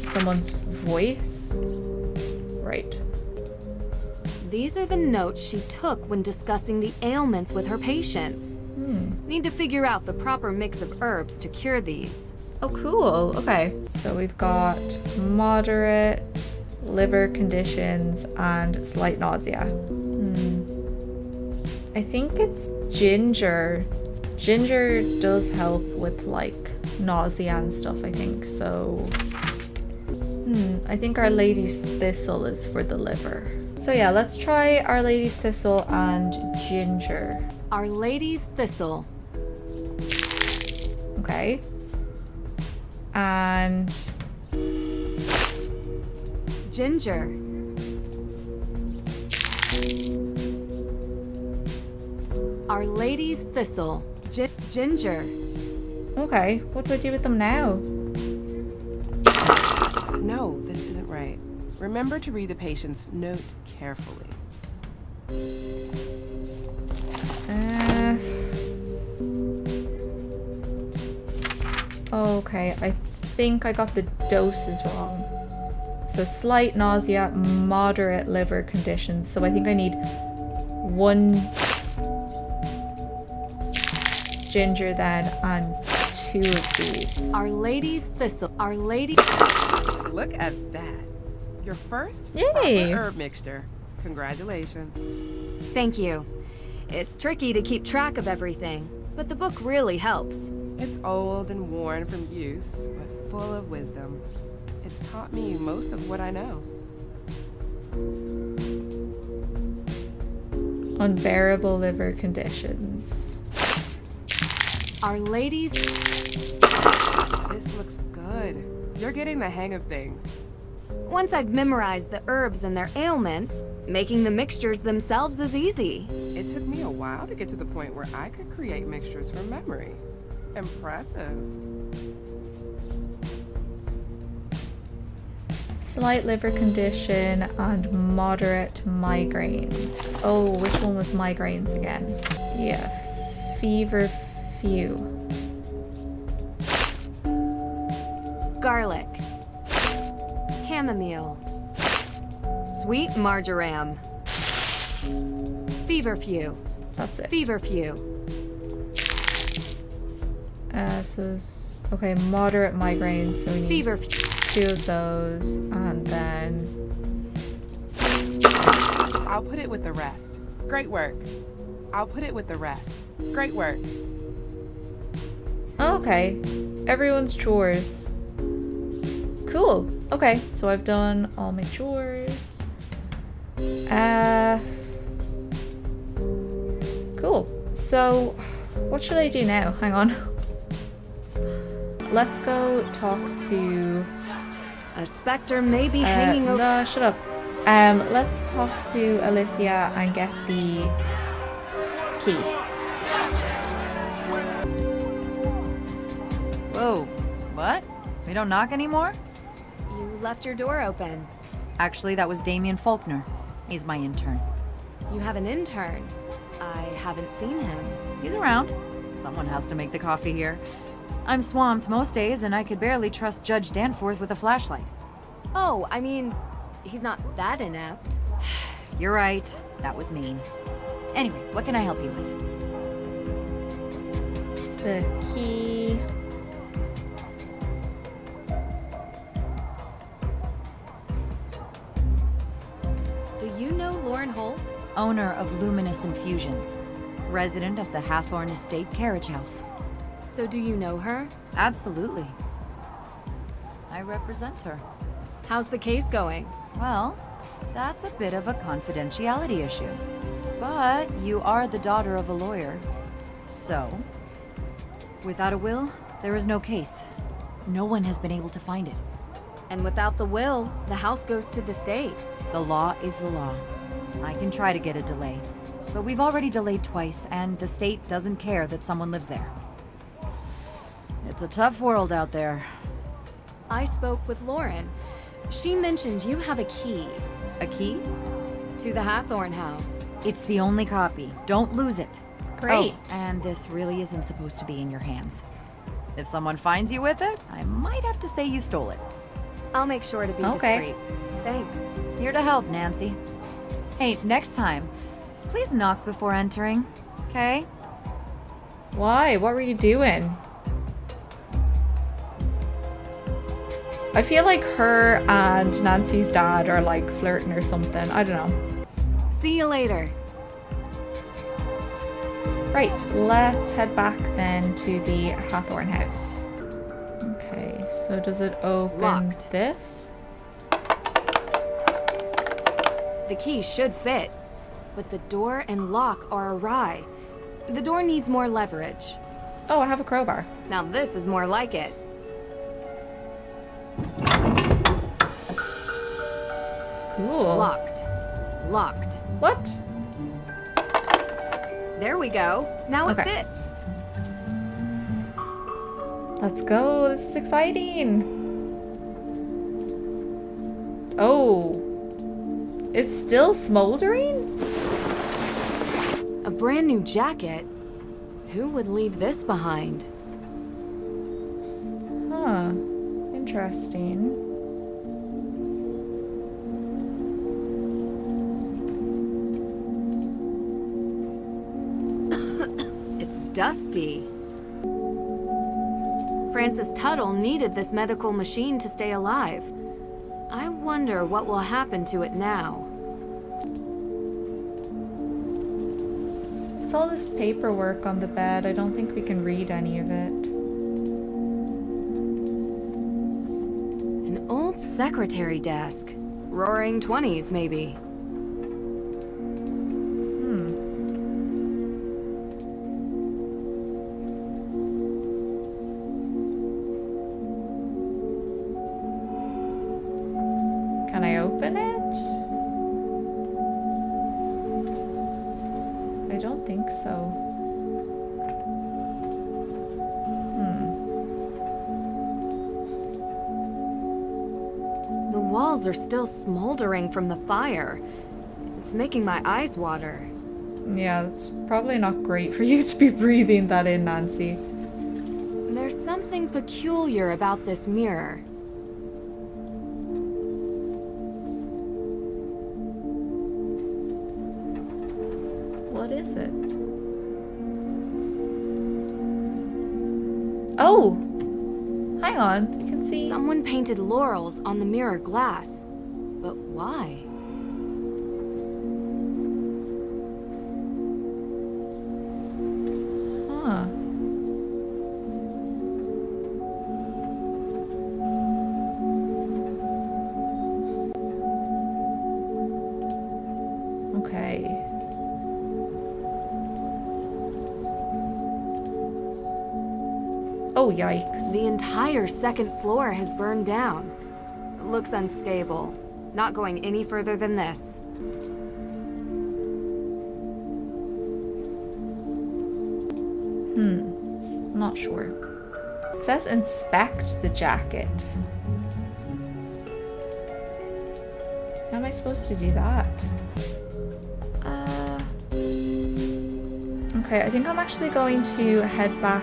someone's voice? Right. These are the notes she took when discussing the ailments with her patients. Need to figure out the proper mix of herbs to cure these. Oh, cool. Okay. So we've got moderate liver conditions and slight nausea. I think it's ginger. Ginger does help with like nausea and stuff, I think. So I think Our Lady's Thistle is for the liver. So yeah, let's try Our Lady's Thistle and ginger. Our Lady's Thistle. Okay. And ginger. Our Lady's Thistle. Ginger. Okay, what do I do with them now? No, this isn't right. Remember to read the patient's note carefully. Okay, I think I got the doses wrong. So slight nausea, moderate liver conditions. So I think I need 1 ginger then and 2 of these. Our Lady's Thistle. Our Lady. Look at that. Your first Yay. proper herb mixture. Congratulations. Thank you. It's tricky to keep track of everything, but the book really helps. It's old and worn from use, but full of wisdom. It's taught me most of what I know. Unbearable liver conditions. Our Lady's. This looks good. You're getting the hang of things. Once I've memorized the herbs and their ailments, making the mixtures themselves is easy. It took me a while to get to the point where I could create mixtures from memory. Impressive. Slight liver condition and moderate migraines. Oh, which one was migraines again? Yeah, fever few. Garlic. Chamomile. Sweet marjoram. Feverfew. That's it. Feverfew. Okay, moderate migraines, so we need Feverfew. 2 of those, and then... I'll put it with the rest. Great work. I'll put it with the rest. Great work. Oh, okay. Everyone's chores. Cool. Okay, so I've done all my chores. Cool. So, what should I do now? Hang on. Let's go talk to... A specter may be hanging over... No, shut up. Let's talk to Alicia and get the key. Whoa, what? We don't knock anymore? You left your door open. Actually, that was Damien Faulkner. He's my intern. You have an intern. I haven't seen him. He's around. Someone has to make the coffee here. I'm swamped most days, and I could barely trust Judge Danforth with a flashlight. Oh, I mean, he's not that inept. You're right. That was mean. Anyway, what can I help you with? The key. Do you know Lauren Holt? Owner of Luminous Infusions. Resident of the Hathorne Estate Carriage House. So do you know her? Absolutely. I represent her. How's the case going? Well, that's a bit of a confidentiality issue. But you are the daughter of a lawyer. So, without a will, there is no case. No one has been able to find it. And without the will, the house goes to the state. The law is the law. I can try to get a delay. But we've already delayed twice, and the state doesn't care that someone lives there. It's a tough world out there. I spoke with Lauren. She mentioned you have a key. A key? To the Hathorne house. It's the only copy. Don't lose it. Great. Oh, and this really isn't supposed to be in your hands. If someone finds you with it, I might have to say you stole it. I'll make sure to be discreet. Thanks. Here to help, Nancy. Hey, next time, please knock before entering, okay? Why? What were you doing? I feel like her and Nancy's dad are like flirting or something. I don't know. See you later. Right, let's head back then to the Hathorne house. Okay, so does it open Locked. this? The key should fit, but the door and lock are awry. The door needs more leverage. Oh, I have a crowbar. Now this is more like it. Cool. Locked. Locked. What? There we go. Now it Okay. fits. Let's go. This is exciting. Oh. It's still smoldering? A brand new jacket? Who would leave this behind? Huh. Interesting. It's dusty. Francis Tuttle needed this medical machine to stay alive. I wonder what will happen to it now. It's all this paperwork on the bed. I don't think we can read any of it. An old secretary desk. Roaring 20s, maybe. Can I open it? I don't think so. The walls are still smoldering from the fire. It's making my eyes water. Yeah, it's probably not great for you to be breathing that in, Nancy. There's something peculiar about this mirror. What is it? Oh! Hang on, you can see... Someone painted laurels on the mirror glass. But why? Huh. Okay. Oh, yikes. The entire second floor has burned down. It looks unstable. Not going any further than this. Not sure. It says inspect the jacket. How am I supposed to do that? Okay, I think I'm actually going to head back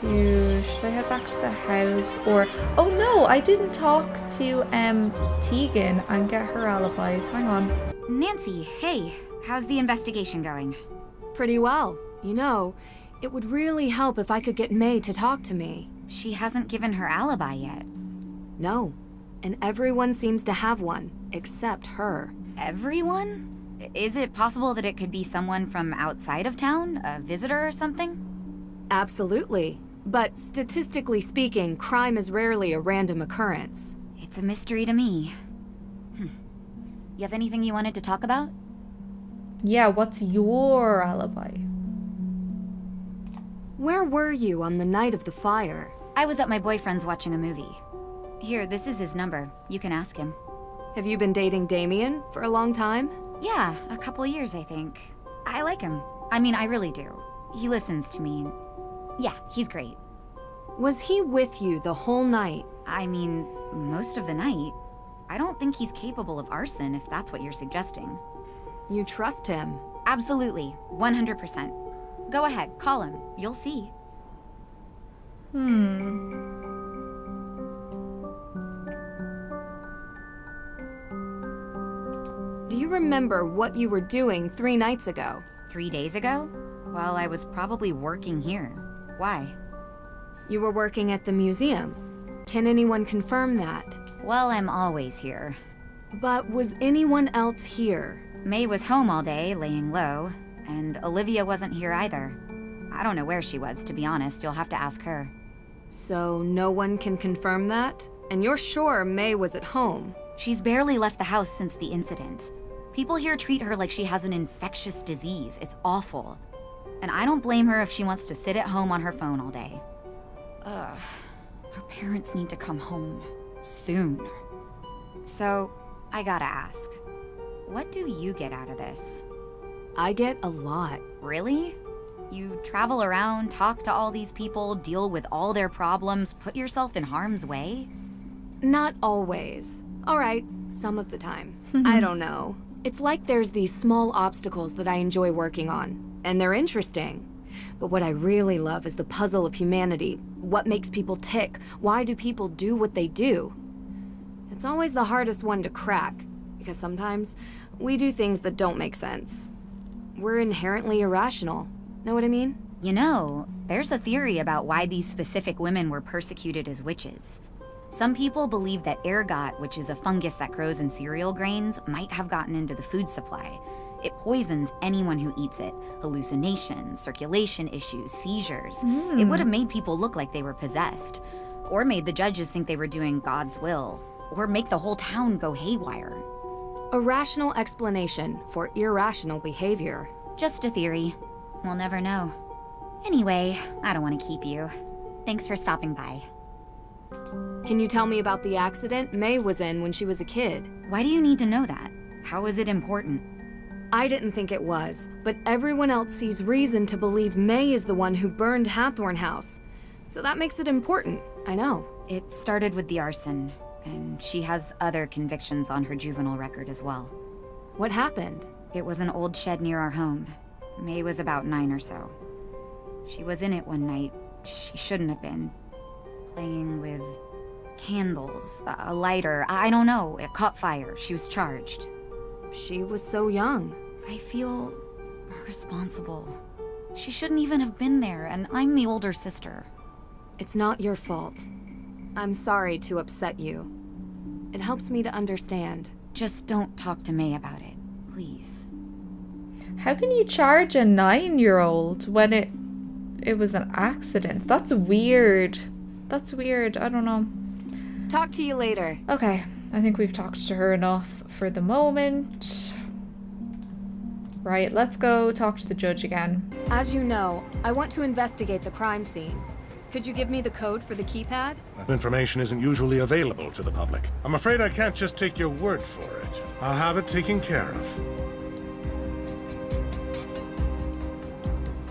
to... Should I head back to the house? Or... Oh no, I didn't talk to Tegan and get her alibis. Hang on. Nancy, hey. How's the investigation going? Pretty well. You know, it would really help if I could get May to talk to me. She hasn't given her alibi yet. No. And everyone seems to have one, except her. Everyone? Is it possible that it could be someone from outside of town? A visitor or something? Absolutely. But statistically speaking, crime is rarely a random occurrence. It's a mystery to me. You have anything you wanted to talk about? Yeah, what's your alibi? Where were you on the night of the fire? I was at my boyfriend's watching a movie. Here, this is his number. You can ask him. Have you been dating Damien for a long time? Yeah, a couple years, I think. I like him. I mean, I really do. He listens to me. Yeah, he's great. Was he with you the whole night? I mean, most of the night. I don't think he's capable of arson, if that's what you're suggesting. You trust him? Absolutely. 100%. Go ahead, call him. You'll see. Do you remember what you were doing 3 nights ago? 3 days ago? Well, I was probably working here. Why? You were working at the museum. Can anyone confirm that? Well, I'm always here. But was anyone else here? May was home all day, laying low, and Olivia wasn't here either. I don't know where she was, to be honest. You'll have to ask her. So no one can confirm that? And you're sure May was at home? She's barely left the house since the incident. People here treat her like she has an infectious disease. It's awful. And I don't blame her if she wants to sit at home on her phone all day. Ugh. Her parents need to come home. Soon. So, I gotta ask. What do you get out of this? I get a lot. Really? You travel around, talk to all these people, deal with all their problems, put yourself in harm's way? Not always. All right, some of the time. I don't know. It's like there's these small obstacles that I enjoy working on, and they're interesting. But what I really love is the puzzle of humanity. What makes people tick? Why do people do what they do? It's always the hardest one to crack, because sometimes we do things that don't make sense. We're inherently irrational. Know what I mean? You know, there's a theory about why these specific women were persecuted as witches. Some people believe that ergot, which is a fungus that grows in cereal grains, might have gotten into the food supply. It poisons anyone who eats it. Hallucinations, circulation issues, seizures. It would have made people look like they were possessed. Or made the judges think they were doing God's will. Or make the whole town go haywire. A rational explanation for irrational behavior. Just a theory. We'll never know. Anyway, I don't want to keep you. Thanks for stopping by. Can you tell me about the accident May was in when she was a kid? Why do you need to know that? How is it important? I didn't think it was, but everyone else sees reason to believe May is the one who burned Hathorn House. So that makes it important, I know. It started with the arson, and she has other convictions on her juvenile record as well. What happened? It was an old shed near our home. May was about 9 or so. She was in it one night. She shouldn't have been. Playing with candles, a lighter, I don't know. It caught fire. She was charged. She was so young. I feel responsible. She shouldn't even have been there, and I'm the older sister. It's not your fault. I'm sorry to upset you. It helps me to understand. Just don't talk to May about it, please. How can you charge a 9-year-old when it was an accident? That's weird. That's weird. I don't know. Talk to you later. Okay, I think we've talked to her enough for the moment. Right, let's go talk to the judge again. As you know, I want to investigate the crime scene. Could you give me the code for the keypad? That information isn't usually available to the public. I'm afraid I can't just take your word for it. I'll have it taken care of.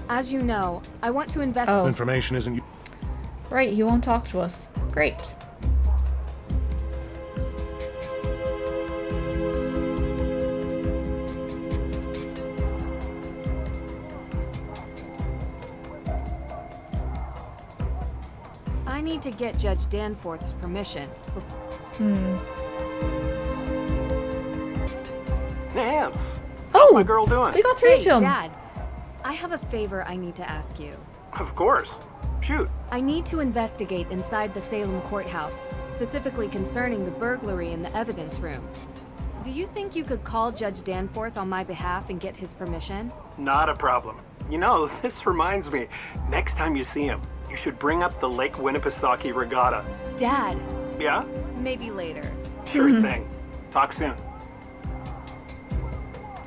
As you know, I want to investigate. Oh. Information isn't. Right, he won't talk to us. Great. I need to get Judge Danforth's permission. Nance! Oh! How's my girl doing? We got through Hey, to him. Dad, I have a favor I need to ask you. Of course. Shoot. I need to investigate inside the Salem Courthouse, specifically concerning the burglary in the evidence room. Do you think you could call Judge Danforth on my behalf and get his permission? Not a problem. You know, this reminds me, next time you see him, you should bring up the Lake Winnipesaukee Regatta. Dad, Yeah? maybe later. Sure thing. Talk soon.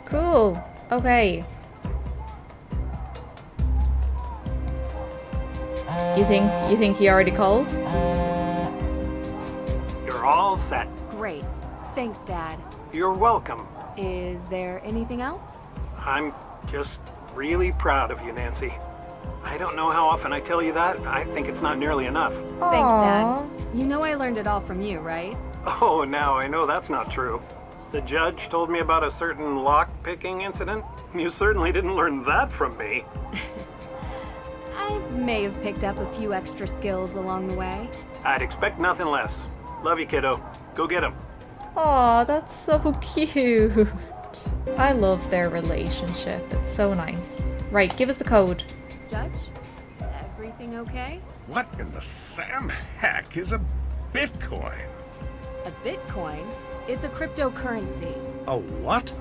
Cool. Okay. You think he already called? You're all set. Great. Thanks, Dad. You're welcome. Is there anything else? I'm just really proud of you, Nancy. I don't know how often I tell you that. I think it's not nearly enough. Thanks, Dad. You know I learned it all from you, right? Oh, now I know that's not true. The judge told me about a certain lock-picking incident. You certainly didn't learn that from me. I may have picked up a few extra skills along the way. I'd expect nothing less. Love you, kiddo. Go get him. Aw, that's so cute. I love their relationship. It's so nice. Right, give us the code. Judge, everything okay? What in the Sam heck is a Bitcoin? A Bitcoin? It's a cryptocurrency. A what?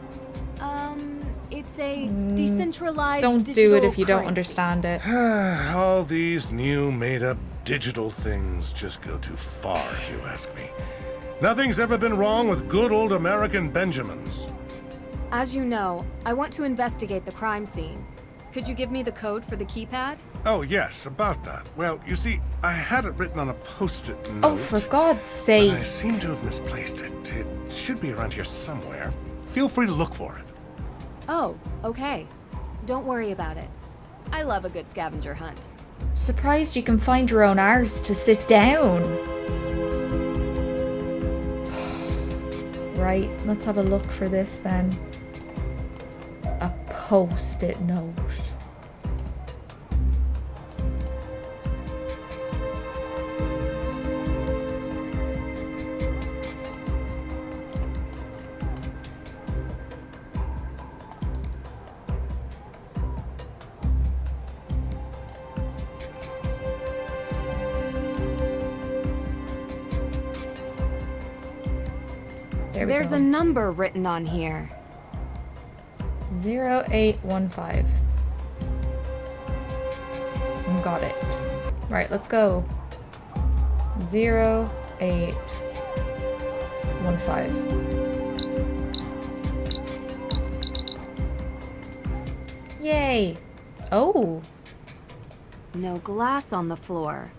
It's a decentralized Don't do digital it if you don't currency. understand it. All these new made-up digital things just go too far, if you ask me. Nothing's ever been wrong with good old American Benjamins. As you know, I want to investigate the crime scene. Could you give me the code for the keypad? Oh, yes, about that. Well, you see, I had it written on a post-it note. Oh, for God's sake. But I seem to have misplaced it. It should be around here somewhere. Feel free to look for it. Oh, okay. Don't worry about it. I love a good scavenger hunt. Surprised you can find your own arse to sit down. Right, let's have a look for this then. A post-it note. There's a number written on here. 0815. Got it. Right, let's go. 0815. Yay! Oh! No glass on the floor.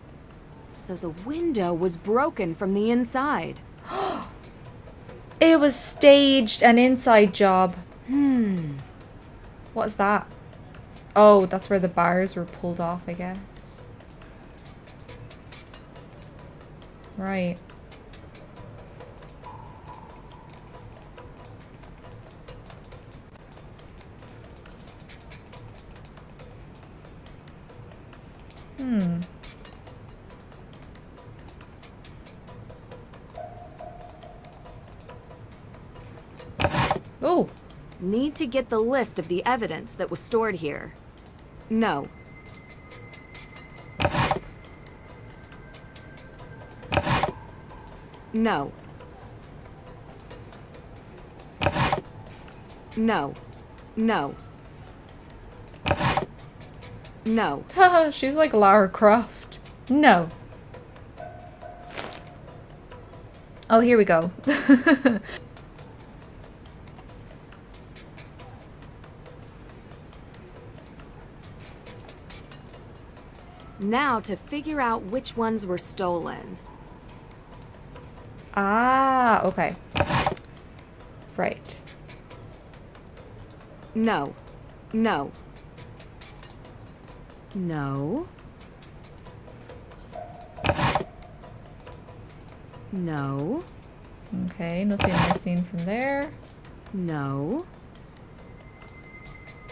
So the window was broken from the inside. It was staged, an inside job. What's that? Oh, that's where the bars were pulled off, I guess. Right. Oh. Need to get the list of the evidence that was stored here. No. No. No. No. No. Haha, she's like Lara Croft. No. Oh, here we go. Now to figure out which ones were stolen. Ah, okay. Right. No. No. No. No. Okay, nothing missing from there. No.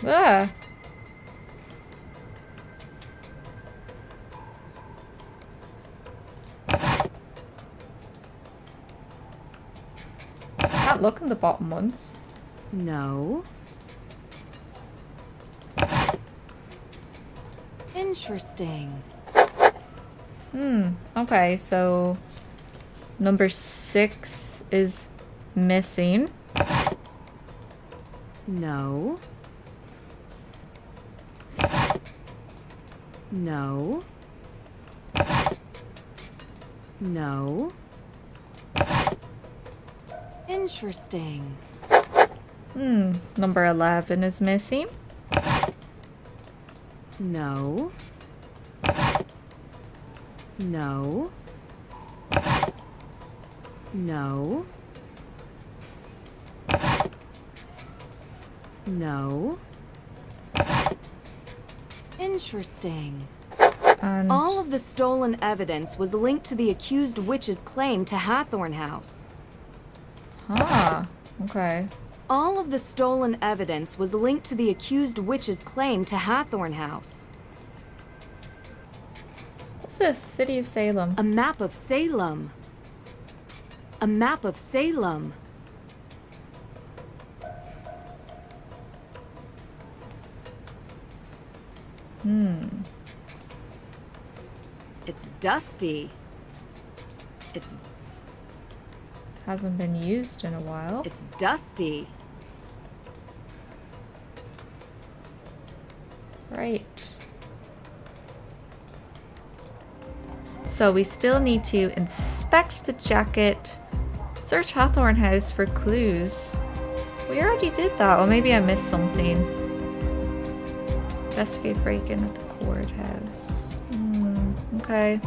Ah. Can't look in the bottom ones. No. Interesting. Okay, so number 6 is missing. No. No. No. Interesting. Number 11 is missing. No. No. No. No. Interesting. And all of the stolen evidence was linked to the accused witch's claim to Hathorn House. Huh. Okay. All of the stolen evidence was linked to the accused witch's claim to Hathorn House. What's this? City of Salem. A map of Salem. A map of Salem. It's dusty. It's hasn't been used in a while. It's dusty. Right. So we still need to inspect the jacket, search Hathorn House for clues. We already did that, or maybe I missed something. Investigate break-in at the courthouse. Okay.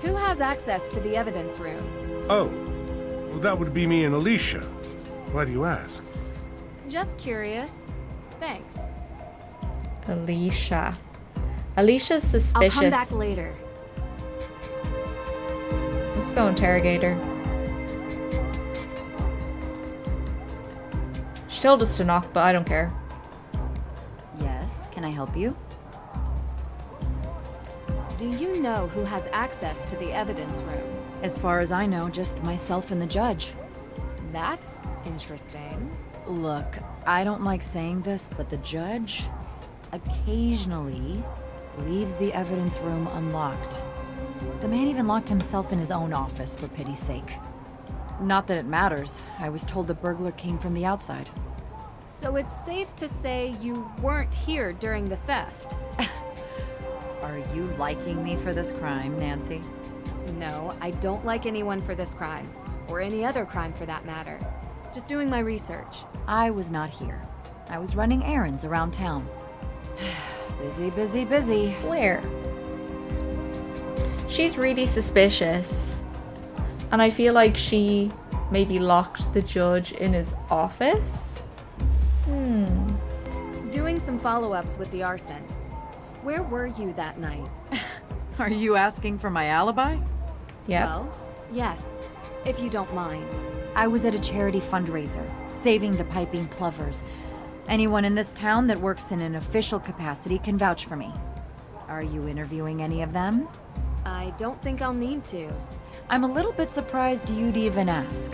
Who has access to the evidence room? Oh, well, that would be me and Alicia. Why do you ask? Just curious. Thanks. Alicia. Alicia's suspicious. I'll come back later. Let's go interrogate her. She told us to knock, but I don't care. Yes, can I help you? Do you know who has access to the evidence room? As far as I know, just myself and the judge. That's interesting. Look, I don't like saying this, but the judge occasionally leaves the evidence room unlocked. The man even locked himself in his own office, for pity's sake. Not that it matters. I was told the burglar came from the outside. So it's safe to say you weren't here during the theft? Are you liking me for this crime, Nancy? No, I don't like anyone for this crime. Or any other crime for that matter. Just doing my research. I was not here. I was running errands around town. Busy, busy, busy. Where? She's really suspicious. And I feel like she maybe locked the judge in his office. Doing some follow-ups with the arson. Where were you that night? Are you asking for my alibi? Yeah. Well, yes, if you don't mind. I was at a charity fundraiser, saving the piping plovers. Anyone in this town that works in an official capacity can vouch for me. Are you interviewing any of them? I don't think I'll need to. I'm a little bit surprised you'd even ask.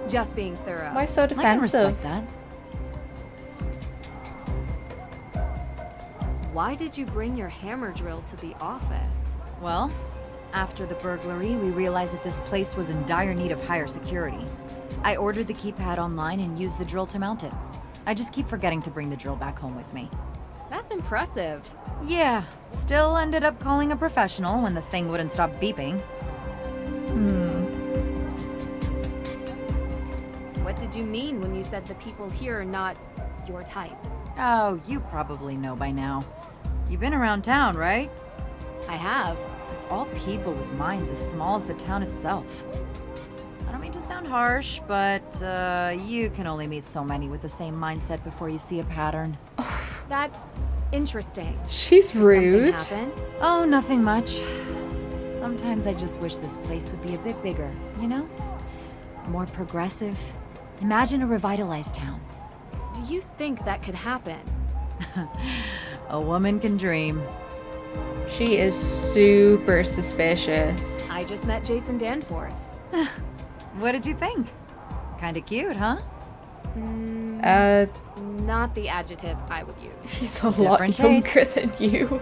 Just being thorough. Why so I can defensive? respect that. Why did you bring your hammer drill to the office? Well, after the burglary, we realized that this place was in dire need of higher security. I ordered the keypad online and used the drill to mount it. I just keep forgetting to bring the drill back home with me. That's impressive. Yeah, still ended up calling a professional when the thing wouldn't stop beeping. What did you mean when you said the people here are not your type? Oh, you probably know by now. You've been around town, right? I have. It's all people with minds as small as the town itself. I don't mean to sound harsh, but you can only meet so many with the same mindset before you see a pattern. That's interesting. She's rude. Something happen? Oh, nothing much. Sometimes I just wish this place would be a bit bigger, you know? More progressive. Imagine a revitalized town. Do you think that could happen? A woman can dream. She is super suspicious. I just met Jason Danforth. What did you think? Kinda cute, huh? Not the adjective I would use. He's a lot younger than you.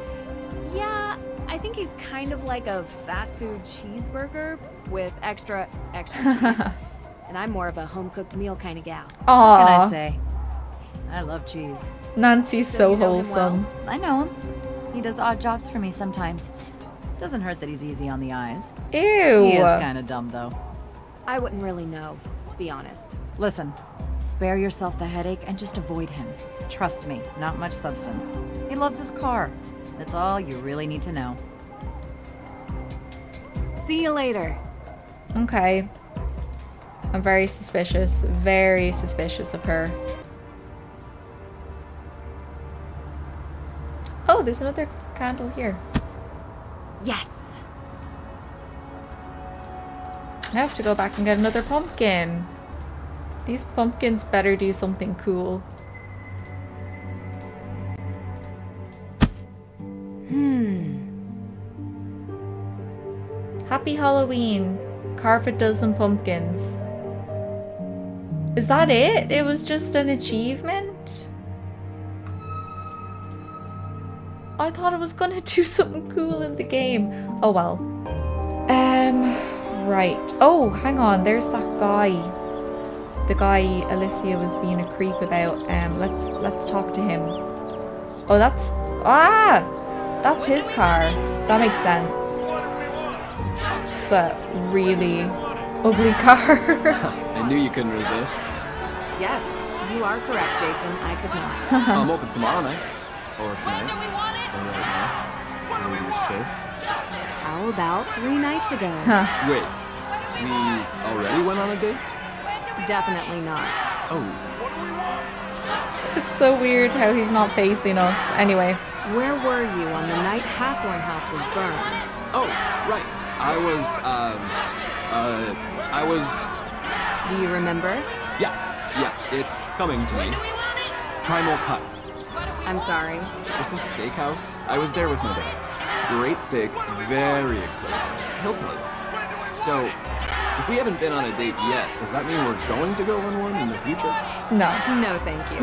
Yeah, I think he's kind of like a fast food cheeseburger with extra cheese. And I'm more of a home-cooked meal kind of gal. Aww. What can I say? I love cheese. Nancy's so you know him wholesome. well? I know him. He does odd jobs for me sometimes. Doesn't hurt that he's easy on the eyes. Ew. He is kind of dumb, though. I wouldn't really know, to be honest. Listen, spare yourself the headache and just avoid him. Trust me, not much substance. He loves his car. That's all you really need to know. See you later. Okay. I'm very suspicious of her. Oh, there's another candle here. Yes. I have to go back and get another pumpkin. These pumpkins better do something cool. Happy Halloween. Carve a dozen pumpkins. Is that it? It was just an achievement? I thought it was gonna do something cool in the game. Oh well. Right. Oh, hang on. There's that guy. The guy Alicia was being a creep about. Let's talk to him. Oh, that's his car. That makes sense. It's a really ugly car. I knew you couldn't resist. Yes, you are correct, Jason. I could not. I'm open tomorrow night. Or tonight. Or right now. Maybe this chase. How about 3 nights ago? Wait, we already went on a date? Definitely not. Oh. It's so weird how he's not facing us. Anyway. Where were you on the night Hathorn House was burned? Oh, right. I was... Do you remember? Yeah, it's coming to me. Primal Cuts. I'm sorry. It's a steakhouse. I was there with my dad. Great steak, very expensive. He'll tell you. So, if we haven't been on a date yet, does that mean we're going to go on one in the future? No. No, thank you.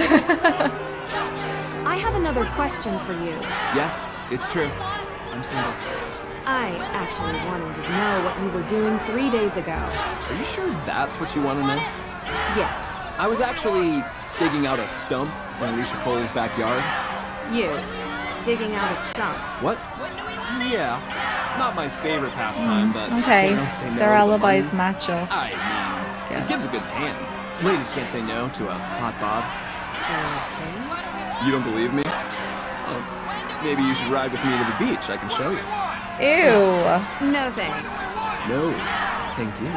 I have another question for you. Yes, it's true. I'm single. I actually wanted to know what you were doing 3 days ago. Are you sure that's what you want to know? Yes. I was actually digging out a stump in Alicia Cole's backyard. You. Digging out a stump. What? Yeah. Not my favorite pastime, but... Okay. can't really say no Their to alibis money. match up. I mean, it gives a good tan. Ladies can't say no to a hot bod. Okay. You don't believe me? Oh, Maybe you should ride with me to the beach. I can show you. Ew. No thanks. No, thank you.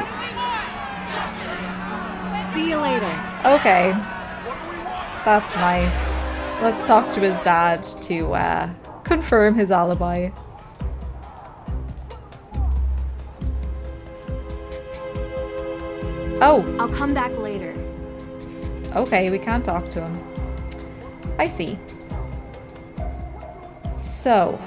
See you later. Okay. That's nice. Let's talk to his dad to confirm his alibi. Oh. I'll come back later. Okay, we can't talk to him. I see. So.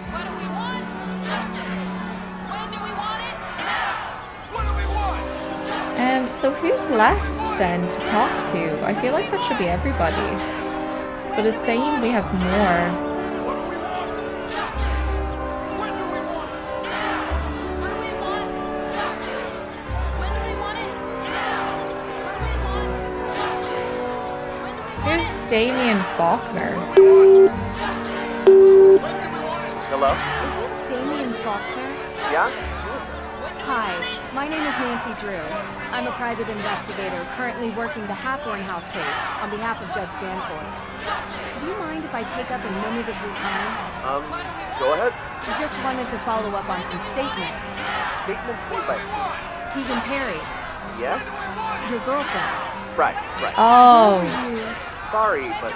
So who's left then to talk to? I feel like that should be everybody. But it's saying we have more. Here's Damien Faulkner. Hello? Is this Damien Faulkner? Yeah? Hi, my name is Nancy Drew. I'm a private investigator currently working the Hathorn House case on behalf of Judge Danforth. Do you mind if I take up a minute of your time? Go ahead. Just wanted to follow up on some statements. Statements made by Tegan Perry, Yes? your girlfriend. Right. Oh. Sorry, but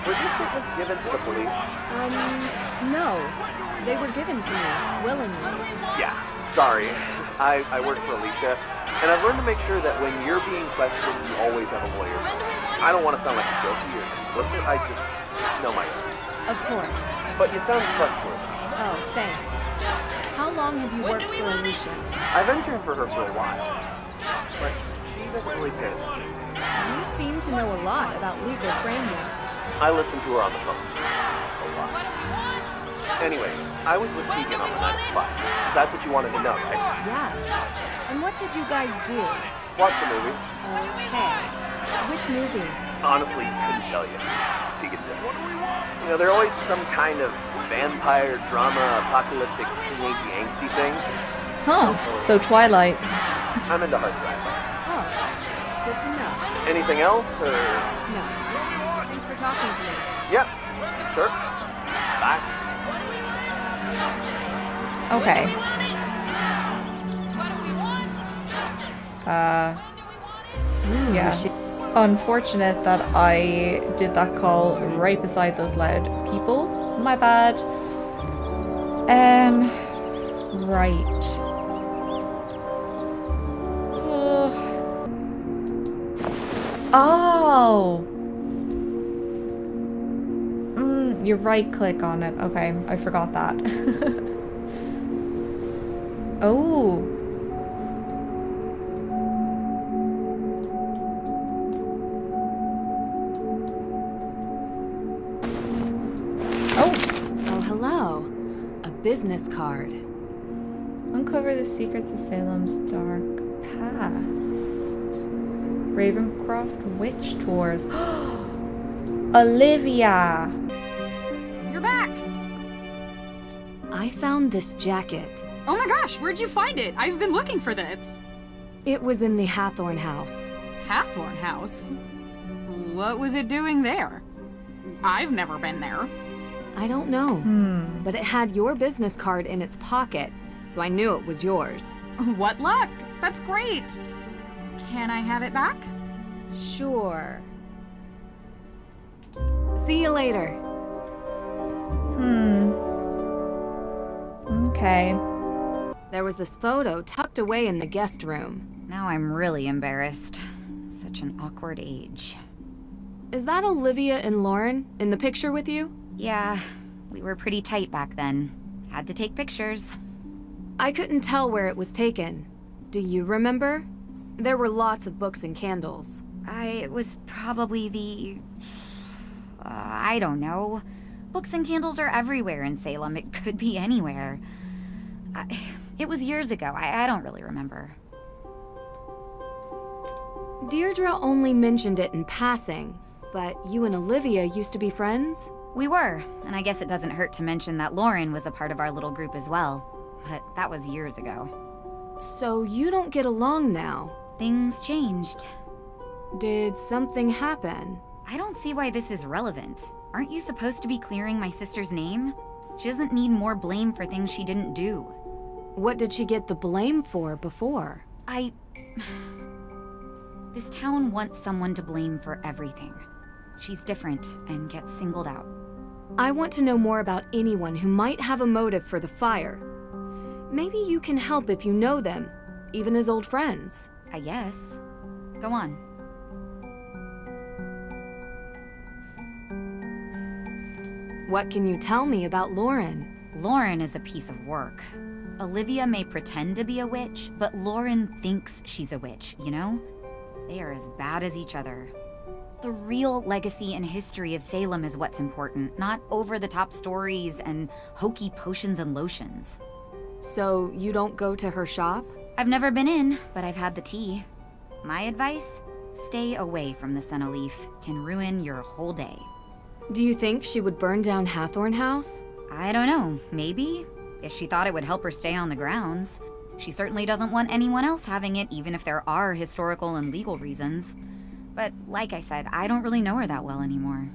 were these statements given to the police? No. They were given to me, willingly. Yeah, sorry. I work for Alicia, and I've learned to make sure that when you're being questioned, you always have a lawyer. I don't want to sound like guilty or complicit, I just know myself. Of course. But you sound trustworthy. Oh, thanks. How long have you worked for Alicia? I've interned for her for a while, but she doesn't really pay attention. You seem to know a lot about legal framework. I listen to her on the phone. A lot. Anyway, I was with Tegan on the night of the fire. That's what you wanted to know, right? Yeah. And what did you guys do? Watch the movie. Okay. Which movie? Honestly, couldn't tell you. Tegan did. You know, they're always some kind of vampire drama, apocalyptic, teenage angsty thing. Huh. So Twilight. I'm into hard sci-fi. Oh, good to know. Anything else, or? No. Thanks for talking to me. Yep. Sure. Bye. Okay. Yeah. Unfortunate that I did that call right beside those loud people. My bad. Right. Oh! You right click on it. Okay, I forgot that. Oh. Oh, hello. A business card. Uncover the secrets of Salem's dark past. Ravencroft Witch Tours. Olivia! You're back! I found this jacket. Oh my gosh, where'd you find it? I've been looking for this. It was in the Hathorn House. Hathorn House? What was it doing there? I've never been there. I don't know. But it had your business card in its pocket, so I knew it was yours. What luck! That's great! Can I have it back? Sure. See you later. Okay. There was this photo tucked away in the guest room. Now I'm really embarrassed. Such an awkward age. Is that Olivia and Lauren in the picture with you? Yeah, we were pretty tight back then. Had to take pictures. I couldn't tell where it was taken. Do you remember? There were lots of books and candles. It was probably the... I don't know. Books and candles are everywhere in Salem. It could be anywhere. It was years ago. I don't really remember. Deirdre only mentioned it in passing, but you and Olivia used to be friends? We were, and I guess it doesn't hurt to mention that Lauren was a part of our little group as well. But that was years ago. So you don't get along now? Things changed. Did something happen? I don't see why this is relevant. Aren't you supposed to be clearing my sister's name? She doesn't need more blame for things she didn't do. What did she get the blame for before? This town wants someone to blame for everything. She's different and gets singled out. I want to know more about anyone who might have a motive for the fire. Maybe you can help if you know them, even as old friends. I guess. Go on. What can you tell me about Lauren? Lauren is a piece of work. Olivia may pretend to be a witch, but Lauren thinks she's a witch, you know? They are as bad as each other. The real legacy and history of Salem is what's important, not over-the-top stories and hokey potions and lotions. So you don't go to her shop? I've never been in, but I've had the tea. My advice? Stay away from the Senna Leaf. Can ruin your whole day. Do you think she would burn down Hathorn House? I don't know. Maybe. If she thought it would help her stay on the grounds. She certainly doesn't want anyone else having it, even if there are historical and legal reasons. But like I said, I don't really know her that well anymore.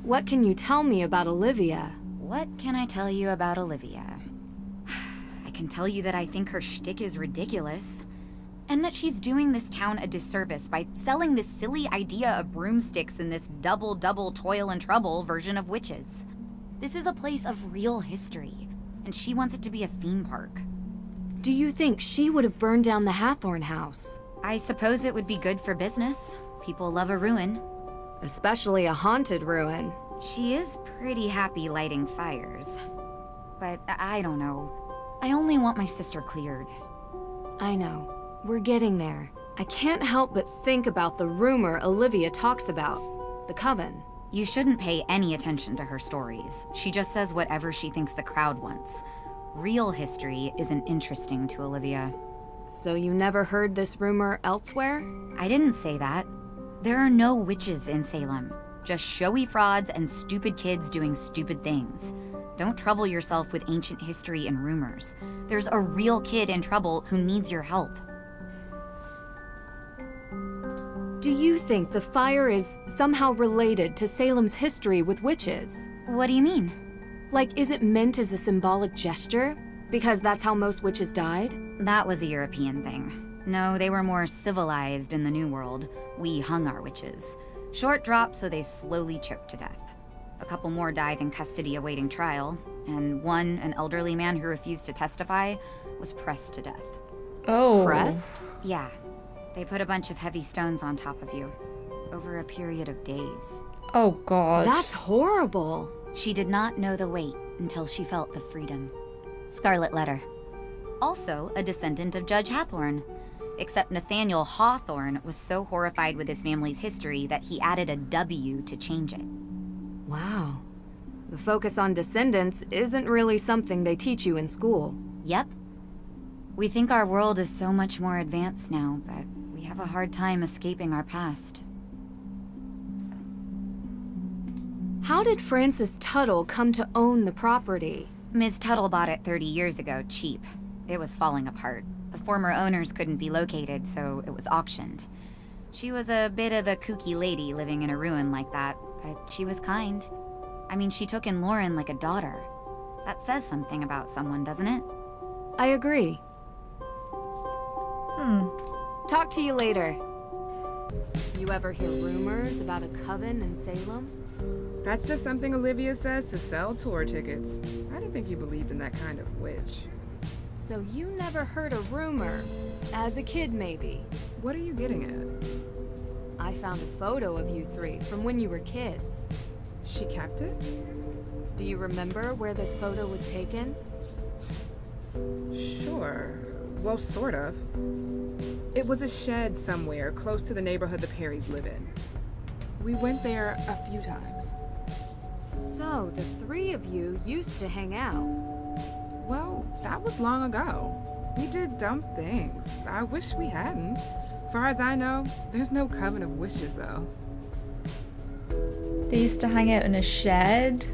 What can you tell me about Olivia? What can I tell you about Olivia? I can tell you that I think her shtick is ridiculous. And that she's doing this town a disservice by selling this silly idea of broomsticks in this double toil and trouble version of witches. This is a place of real history, and she wants it to be a theme park. Do you think she would have burned down the Hathorn House? I suppose it would be good for business. People love a ruin. Especially a haunted ruin. She is pretty happy lighting fires. But I don't know. I only want my sister cleared. I know. We're getting there. I can't help but think about the rumor Olivia talks about. The coven. You shouldn't pay any attention to her stories. She just says whatever she thinks the crowd wants. Real history isn't interesting to Olivia. So you never heard this rumor elsewhere? I didn't say that. There are no witches in Salem. Just showy frauds and stupid kids doing stupid things. Don't trouble yourself with ancient history and rumors. There's a real kid in trouble who needs your help. Do you think the fire is somehow related to Salem's history with witches? What do you mean? Like, is it meant as a symbolic gesture? Because that's how most witches died? That was a European thing. No, they were more civilized in the New World. We hung our witches. Short drop, so they slowly choked to death. A couple more died in custody awaiting trial, and one, an elderly man who refused to testify, was pressed to death. Oh. Pressed? Yeah. They put a bunch of heavy stones on top of you, over a period of days. Oh, God. That's horrible. She did not know the weight until she felt the freedom. Scarlet Letter. Also a descendant of Judge Hathorn. Except Nathaniel Hawthorne was so horrified with his family's history that he added a W to change it. Wow. The focus on descendants isn't really something they teach you in school. Yep. We think our world is so much more advanced now, but we have a hard time escaping our past. How did Frances Tuttle come to own the property? Ms. Tuttle bought it 30 years ago, cheap. It was falling apart. The former owners couldn't be located, so it was auctioned. She was a bit of a kooky lady living in a ruin like that, but she was kind. I mean, she took in Lauren like a daughter. That says something about someone, doesn't it? I agree. Talk to you later. You ever hear rumors about a coven in Salem? That's just something Olivia says to sell tour tickets. I didn't think you believed in that kind of witch. So you never heard a rumor? As a kid, maybe. What are you getting at? I found a photo of you three from when you were kids. She kept it? Do you remember where this photo was taken? Sure. Well, sort of. It was a shed somewhere close to the neighborhood the Perrys live in. We went there a few times. So, the three of you used to hang out. Well, that was long ago. We did dumb things. I wish we hadn't. Far as I know, there's no coven of witches, though. They used to hang out in a shed.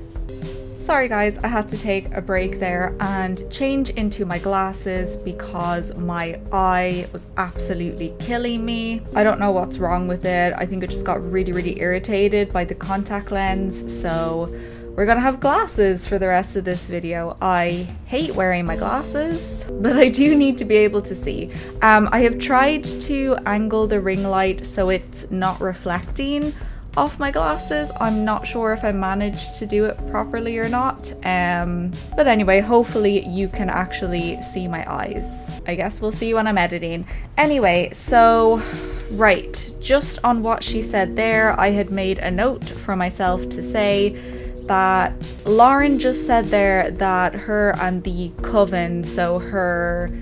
Sorry guys, I had to take a break there and change into my glasses because my eye was absolutely killing me. I don't know what's wrong with it. I think it just got really irritated by the contact lens. So we're we're gonna have glasses for the rest of this video. I hate wearing my glasses, but I do need to be able to see. I have tried to angle the ring light so it's not reflecting off my glasses. I'm not sure if I managed to do it properly or not. But anyway, hopefully you can actually see my eyes. I guess we'll see when I'm editing. Anyway, so right, just on what she said there, I had made a note for myself to say that Lauren just said there that her and the coven, so her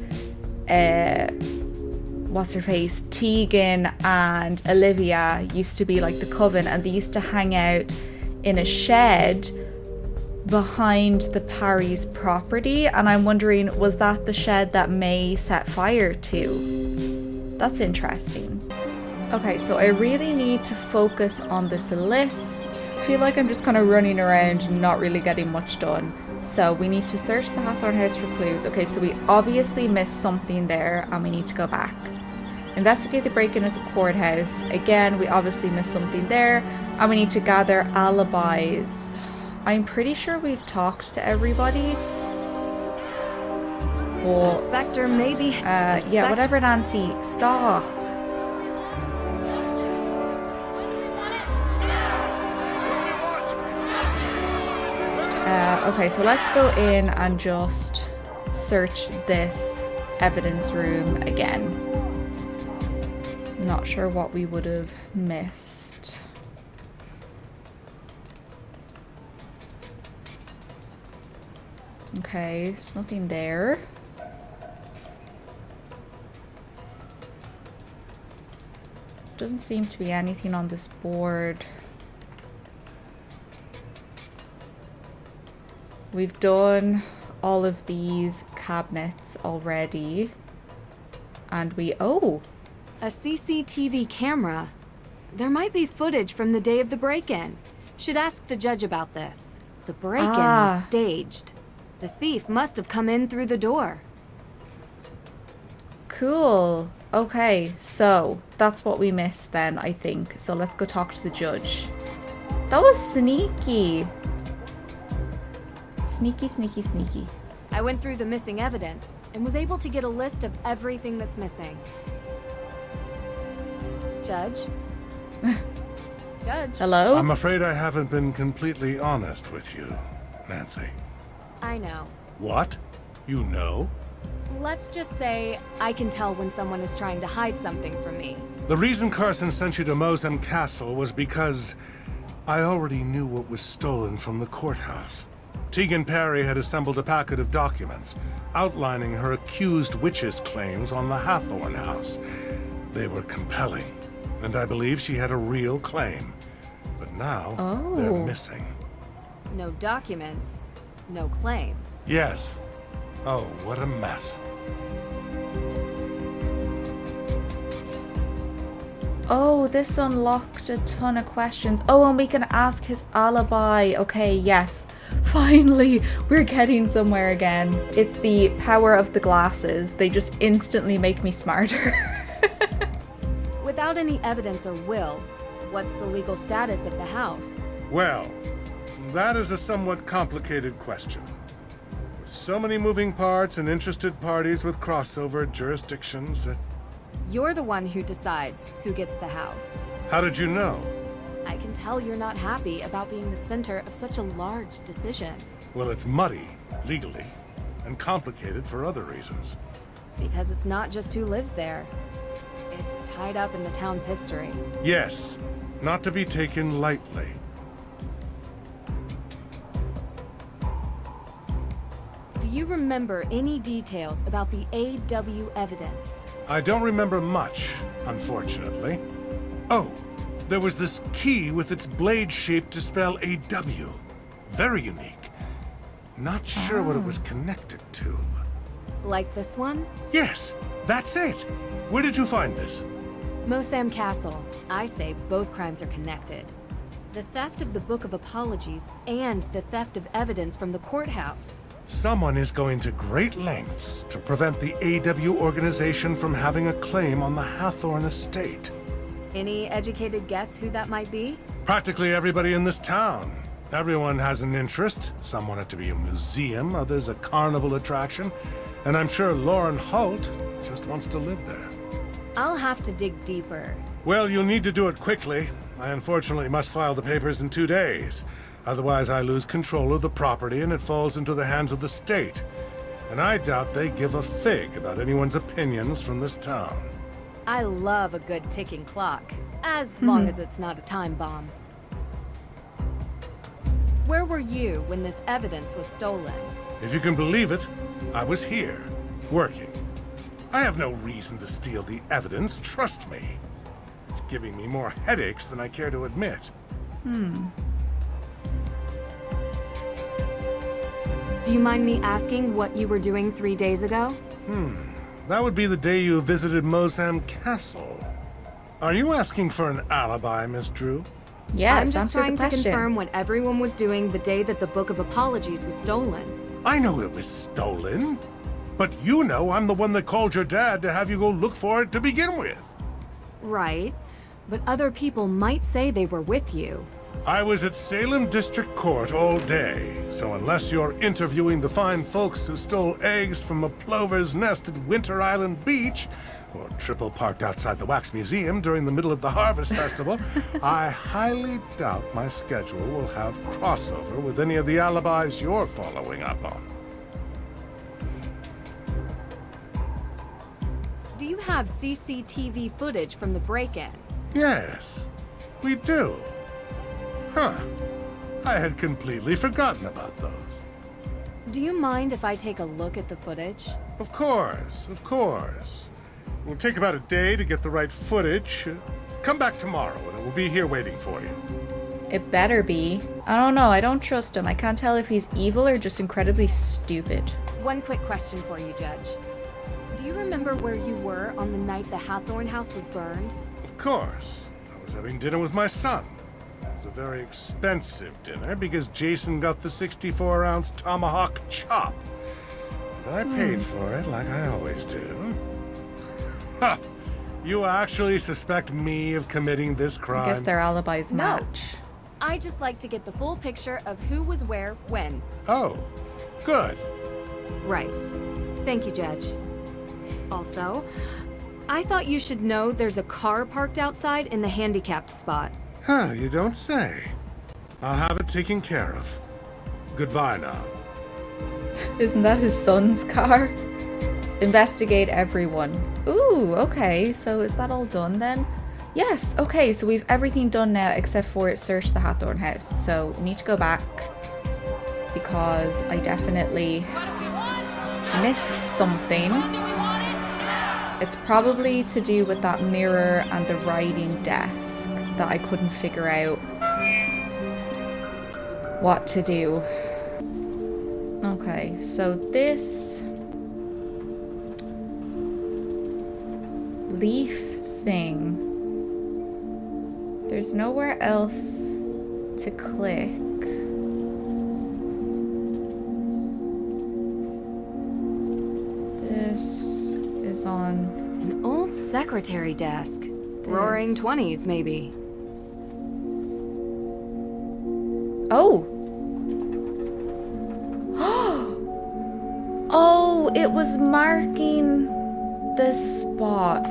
what's her face, Tegan and Olivia used to be like the coven, and they used to hang out in a shed behind the Parry's property, and I'm wondering, was that the shed that May set fire to? That's interesting. Okay, so I really need to focus on this list. I feel like I'm just kind of running around and not really getting much done. So we need to search the Hathorn house for clues. Okay, so we obviously missed something there and we need to go back. Investigate the break-in at the courthouse. Again, we obviously missed something there. And we need to gather alibis. I'm pretty sure we've talked to everybody. The Spectre maybe. Yeah, whatever, Nancy. Stop. Okay, so let's go in and just search this evidence room again. Not sure what we would have missed. Okay, there's nothing there. Doesn't seem to be anything on this board. We've done all of these cabinets already. And oh! A CCTV camera. There might be footage from the day of the break-in. Should ask the judge about this. The break-in was staged. The thief must have come in through the door. Cool. Okay, so that's what we missed then, I think. So let's go talk to the judge. That was sneaky. Sneaky, sneaky, sneaky. I went through the missing evidence and was able to get a list of everything that's missing. Judge? Judge? Hello? I'm afraid I haven't been completely honest with you, Nancy. I know. What? You know? Let's just say I can tell when someone is trying to hide something from me. The reason Carson sent you to Mosem Castle was because I already knew what was stolen from the courthouse. Tegan Parry had assembled a packet of documents outlining her accused witches' claims on the Hathorn house. They were compelling, and I believe she had a real claim. But now, they're missing. No documents, no claim. Yes. Oh, what a mess. Oh, this unlocked a ton of questions. Oh, and we can ask his alibi. Okay, yes. Finally, we're getting somewhere again. It's the power of the glasses. They just instantly make me smarter. Without any evidence or will, what's the legal status of the house? Well, that is a somewhat complicated question. With so many moving parts and interested parties with crossover jurisdictions, You're the one who decides who gets the house. How did you know? I can tell you're not happy about being the center of such a large decision. Well, it's muddy, legally, and complicated for other reasons. Because it's not just who lives there. It's tied up in the town's history. Yes, not to be taken lightly. Do you remember any details about the AW evidence? I don't remember much, unfortunately. Oh, there was this key with its blade shape to spell AW. Very unique. Not sure what it was connected to. Like this one? Yes, that's it. Where did you find this? Mosem Castle. I say both crimes are connected. The theft of the Book of Apologies and the theft of evidence from the courthouse. Someone is going to great lengths to prevent the AW organization from having a claim on the Hathorn estate. Any educated guess who that might be? Practically everybody in this town. Everyone has an interest. Some want it to be a museum, others a carnival attraction. And I'm sure Lauren Holt just wants to live there. I'll have to dig deeper. Well, you'll need to do it quickly. I unfortunately must file the papers in 2 days. Otherwise, I lose control of the property and it falls into the hands of the state. And I doubt they give a fig about anyone's opinions from this town. I love a good ticking clock, as long as it's not a time bomb. Where were you when this evidence was stolen? If you can believe it, I was here, working. I have no reason to steal the evidence, trust me. It's giving me more headaches than I care to admit. Do you mind me asking what you were doing 3 days ago? That would be the day you visited Mosam Castle. Are you asking for an alibi, Miss Drew? I'm just trying to confirm what everyone was doing the day that the Book of Apologies was stolen. I know it was stolen, but you know I'm the one that called your dad to have you go look for it to begin with. Right, but other people might say they were with you. I was at Salem District Court all day, so unless you're interviewing the fine folks who stole eggs from a plover's nest at Winter Island Beach, or triple parked outside the Wax Museum during the middle of the Harvest Festival, I highly doubt my schedule will have crossover with any of the alibis you're following up on. Do you have CCTV footage from the break-in? Yes, we do. Huh. I had completely forgotten about those. Do you mind if I take a look at the footage? Of course, of course. It will take about a day to get the right footage. Come back tomorrow and it will be here waiting for you. It better be. I don't know, I don't trust him. I can't tell if he's evil or just incredibly stupid. One quick question for you, Judge. Do you remember where you were on the night the Hathorn house was burned? Of course. I was having dinner with my son. It was a very expensive dinner because Jason got the 64-ounce tomahawk chop. And I paid for it like I always do. Ha! You actually suspect me of committing this crime? I guess their alibis match. I just like to get the full picture of who was where, when. Oh, good. Right. Thank you, Judge. Also, I thought you should know there's a car parked outside in the handicapped spot. Huh, you don't say. I'll have it taken care of. Goodbye now. Isn't that his son's car? Investigate everyone. Ooh, okay, so is that all done then? Yes, okay, so we've everything done now except for search the Hathorn house. So we need to go back because I definitely missed something. It's probably to do with that mirror and the writing desk that I couldn't figure out what to do. Okay, so this leaf thing, there's nowhere else to click. This is on an old secretary desk. Roaring 20s, maybe. Oh! Oh, it was marking the spot.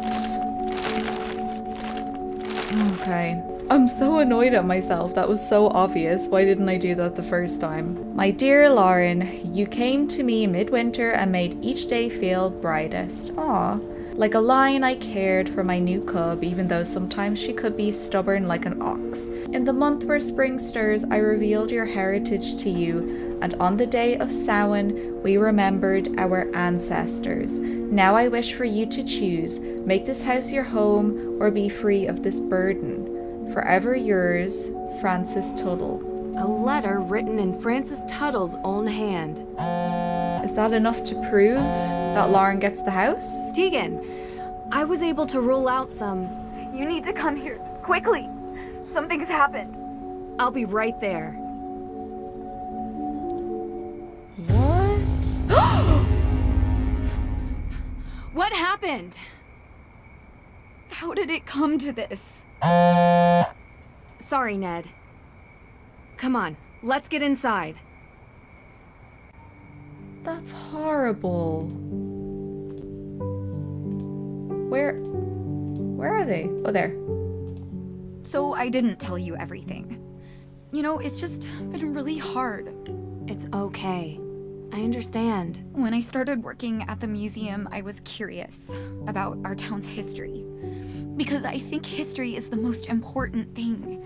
Okay. I'm so annoyed at myself. That was so obvious. Why didn't I do that the first time? My dear Lauren, you came to me midwinter and made each day feel brightest. Aw. Like a lion I cared for my new cub, even though sometimes she could be stubborn like an ox. In the month where spring stirs, I revealed your heritage to you, and on the day of Samhain, we remembered our ancestors. Now I wish for you to choose. Make this house your home, or be free of this burden. Forever yours, Francis Tuttle. A letter written in Francis Tuttle's own hand. Is that enough to prove that Lauren gets the house? Tegan, I was able to rule out some... You need to come here, quickly. Something's happened. I'll be right there. What? What happened? How did it come to this? Sorry, Ned. Come on, Let's get inside. That's horrible. Where are they? Oh, there. So I didn't tell you everything. You know, it's just been really hard. It's okay. I understand. When I started working at the museum, I was curious about our town's history. Because I think history is the most important thing.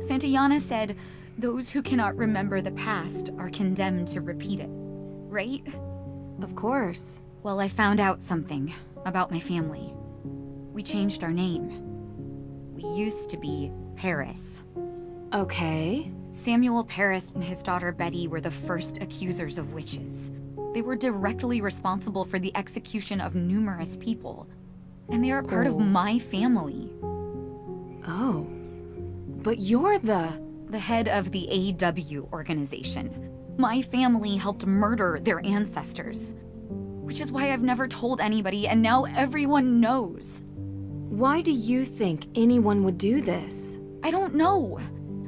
Santayana said, those who cannot remember the past are condemned to repeat it. Right? Of course. Well, I found out something about my family. We changed our name. We used to be Paris. Okay. Samuel Paris and his daughter Betty were the first accusers of witches. They were directly responsible for the execution of numerous people. And they are part of my family. Oh. But you're the head of the AW organization. My family helped murder their ancestors. Which is why I've never told anybody, and now everyone knows. Why do you think anyone would do this? I don't know.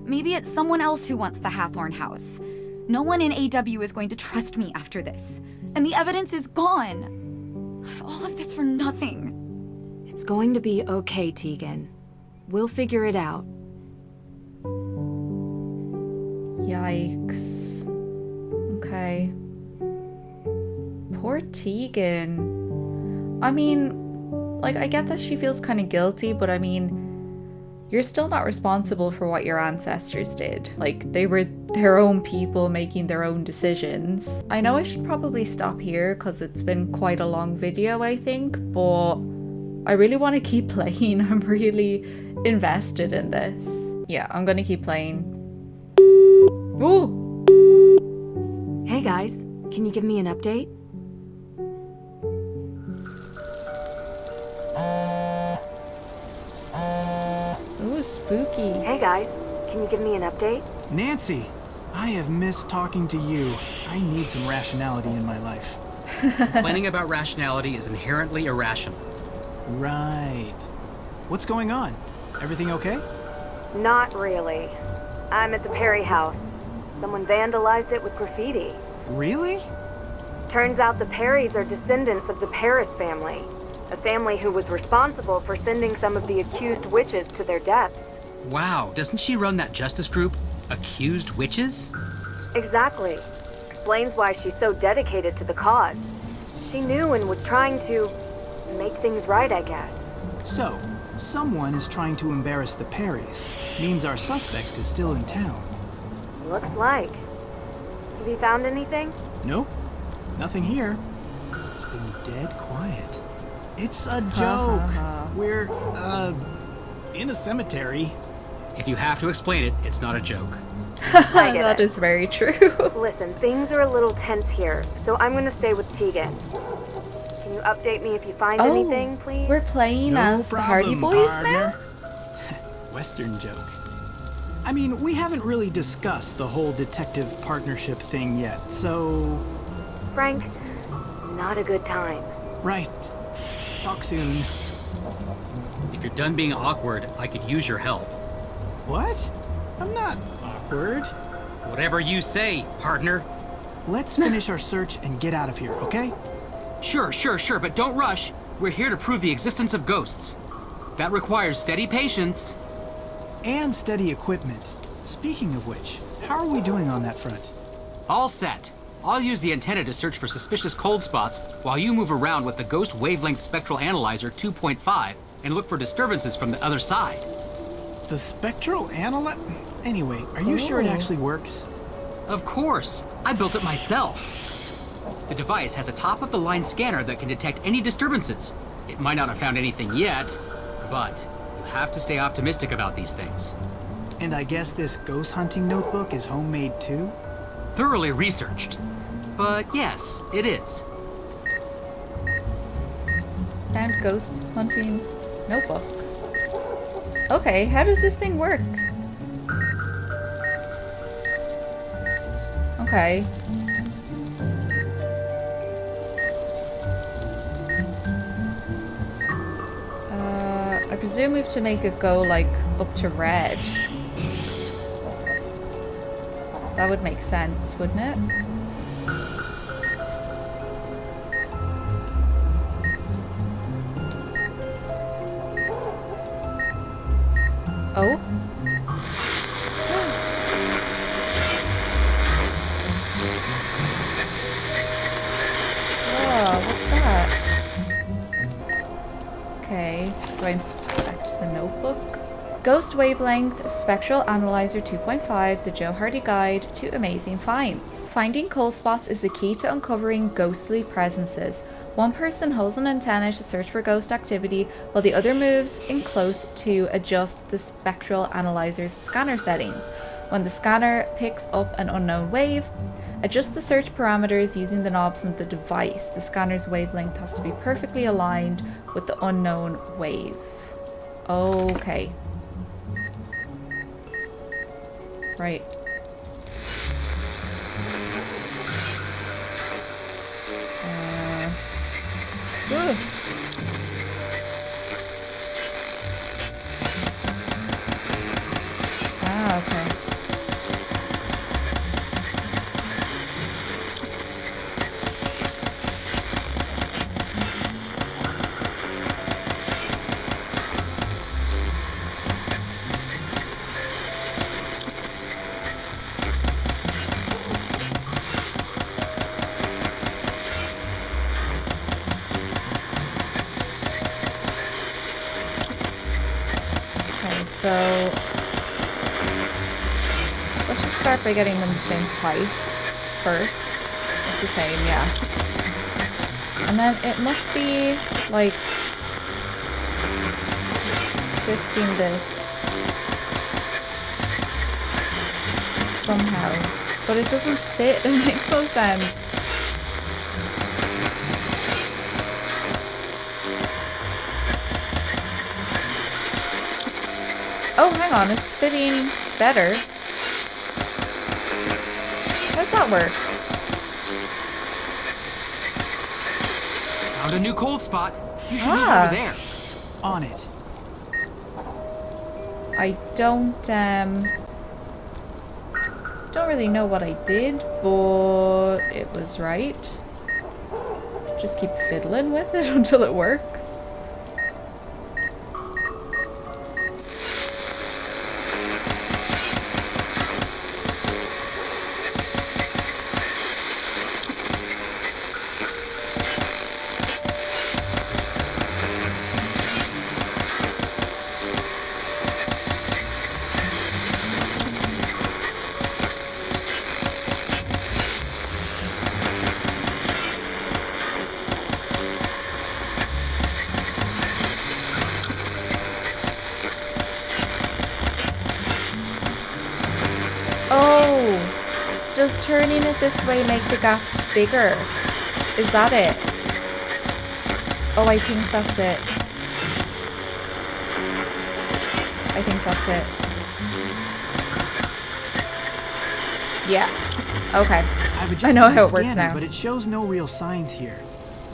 Maybe it's someone else who wants the Hathorn house. No one in AW is going to trust me after this. And the evidence is gone. All of this for nothing. It's going to be okay, Tegan. We'll figure it out. Yikes. Okay. Poor Tegan. I mean, like, I get that she feels kind of guilty, but I mean, you're still not responsible for what your ancestors did. Like, they were their own people making their own decisions. I know I should probably stop here because it's been quite a long video, I think, but I really want to keep playing. I'm really invested in this. Yeah, I'm gonna keep playing. Ooh! Hey guys, can you give me an update? Ooh, spooky. Hey guys, can you give me an update? Nancy, I have missed talking to you. I need some rationality in my life. Complaining about rationality is inherently irrational. Right. What's going on? Everything okay? Not really. I'm at the Perry house. Someone vandalized it with graffiti. Really? Turns out the Perrys are descendants of the Paris family, a family who was responsible for sending some of the accused witches to their deaths. Wow, doesn't she run that justice group, Accused Witches? Exactly. Explains why she's so dedicated to the cause. She knew and was trying to make things right, I guess. So, someone is trying to embarrass the Perrys. Means our suspect is still in town. Looks like. Have you found anything? Nope. Nothing here. It's been dead quiet. It's a joke. We're, in a cemetery. If you have to explain it, it's not a joke. That is very true. Listen, things are a little tense here, so I'm gonna stay with Tegan. Can you update me if you find anything, please? We're playing as the Hardy Boys now? Western joke. I mean, we haven't really discussed the whole detective partnership thing yet, so... Frank, not a good time. Right. Talk soon. If you're done being awkward, I could use your help. What? I'm not awkward. Whatever you say, partner. Let's finish our search and get out of here, okay? Sure, but don't rush. We're here to prove the existence of ghosts. That requires steady patience. And steady equipment. Speaking of which, how are we doing on that front? All set. I'll use the antenna to search for suspicious cold spots while you move around with the Ghost Wavelength Spectral Analyzer 2.5 and look for disturbances from the other side. The spectral analyzer? Anyway, are you sure it actually works? Of course. I built it myself. The device has a top-of-the-line scanner that can detect any disturbances. It might not have found anything yet, but you have to stay optimistic about these things. And I guess this ghost hunting notebook is homemade too? Thoroughly researched. But yes, it is. And ghost hunting notebook. Okay, how does this thing work? Okay. I presume we have to make it go, like, up to red. That would make sense, wouldn't it? Oh. Whoa, what's that? Okay, do I inspect the notebook? Ghost Wavelength Spectral Analyzer 2.5, the Joe Hardy Guide to Amazing Finds. Finding cold spots is the key to uncovering ghostly presences. One person holds an antenna to search for ghost activity, while the other moves in close to adjust the spectral analyzer's scanner settings. When the scanner picks up an unknown wave, adjust the search parameters using the knobs on the device. The scanner's wavelength has to be perfectly aligned with the unknown wave. Okay. Right. Ugh. Ah, okay. So let's just start by getting them the same height first. It's the same, yeah. And then it must be like twisting this somehow, but it doesn't fit. It makes no sense. Oh, hang on, it's fitting better. How does that work? Found a new cold spot. You should move over there. On it. I don't really know what I did, but it was right. Just keep fiddling with it until it works. Does turning it this way make the gaps bigger? Is that it? Oh, I think that's it. I think that's it. Yeah. Okay. I know how it works now. But it shows no real signs here.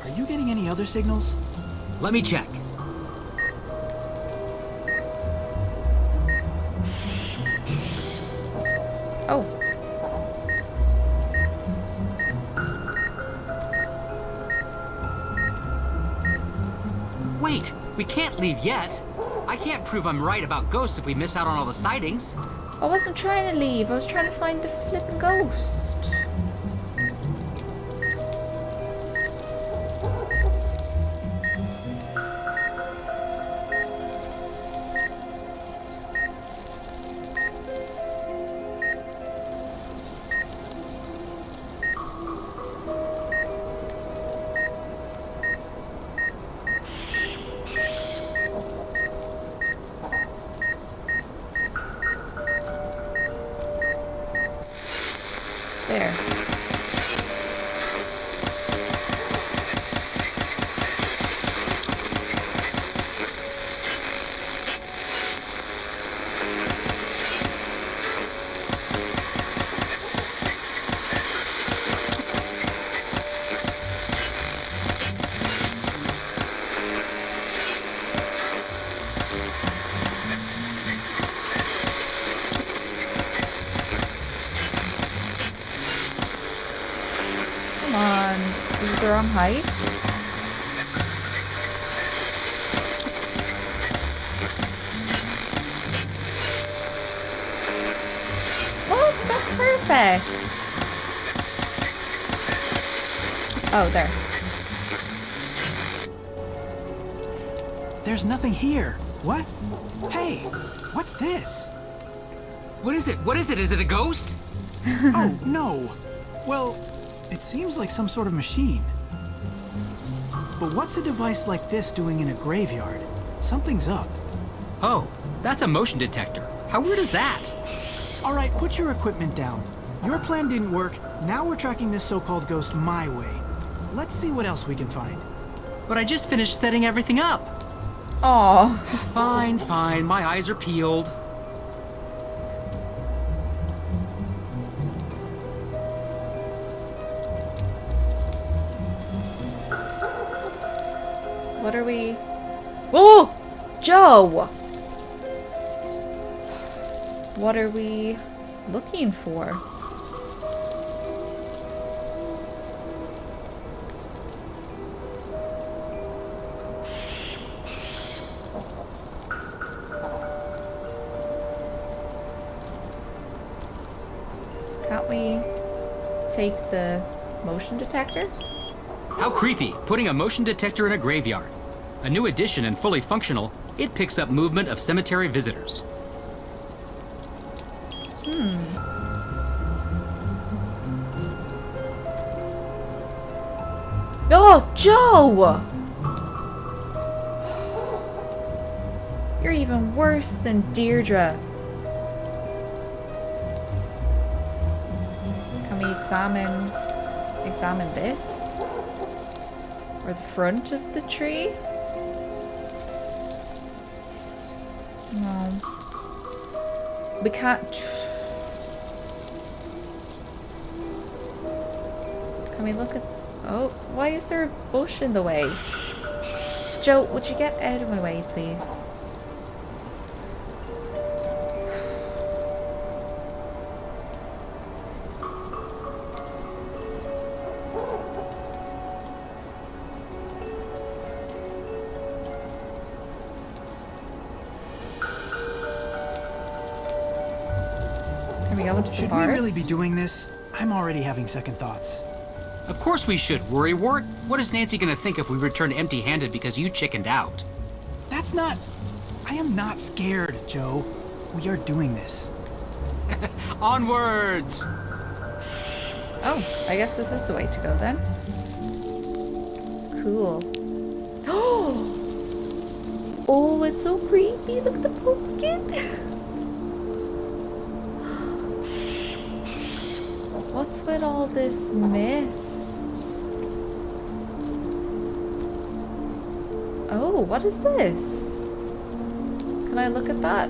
Are you getting any other signals? Let me check. Oh. Wait, we can't leave yet. I can't prove I'm right about ghosts if we miss out on all the sightings. I wasn't trying to leave. I was trying to find the flipping ghost. Come on. Is it the wrong height? Oh, that's perfect. Oh, there. There's nothing here. What? Hey, what's this? What is it? What is it? Is it a ghost? Oh, no. Well, it seems like some sort of machine. But what's a device like this doing in a graveyard? Something's up. Oh, that's a motion detector. How weird is that? All right, put your equipment down. Your plan didn't work. Now we're tracking this so-called ghost my way. Let's see what else we can find. But I just finished setting everything up. Aw. Fine, fine. My eyes are peeled. What are we... Oh! Joe! What are we looking for? Can't we take the motion detector? How creepy, putting a motion detector in a graveyard. A new addition and fully functional, it picks up movement of cemetery visitors. Oh, Joe! You're even worse than Deirdre. Can we examine this? Or the front of the tree? No. We can't... Can we look at... Oh, why is there a bush in the way? Joe, would you get out of my way, please? Can we go into the Should we forest? really be doing this? I'm already having second thoughts. Of course we should, Worrywart. What is Nancy gonna think if we return empty-handed because you chickened out? That's not... I am not scared, Joe. We are doing this. Onwards! Oh, I guess this is the way to go then. Cool. Oh, it's so creepy. Look at the pumpkin. What's with all this mist? Oh, what is this? Can I look at that?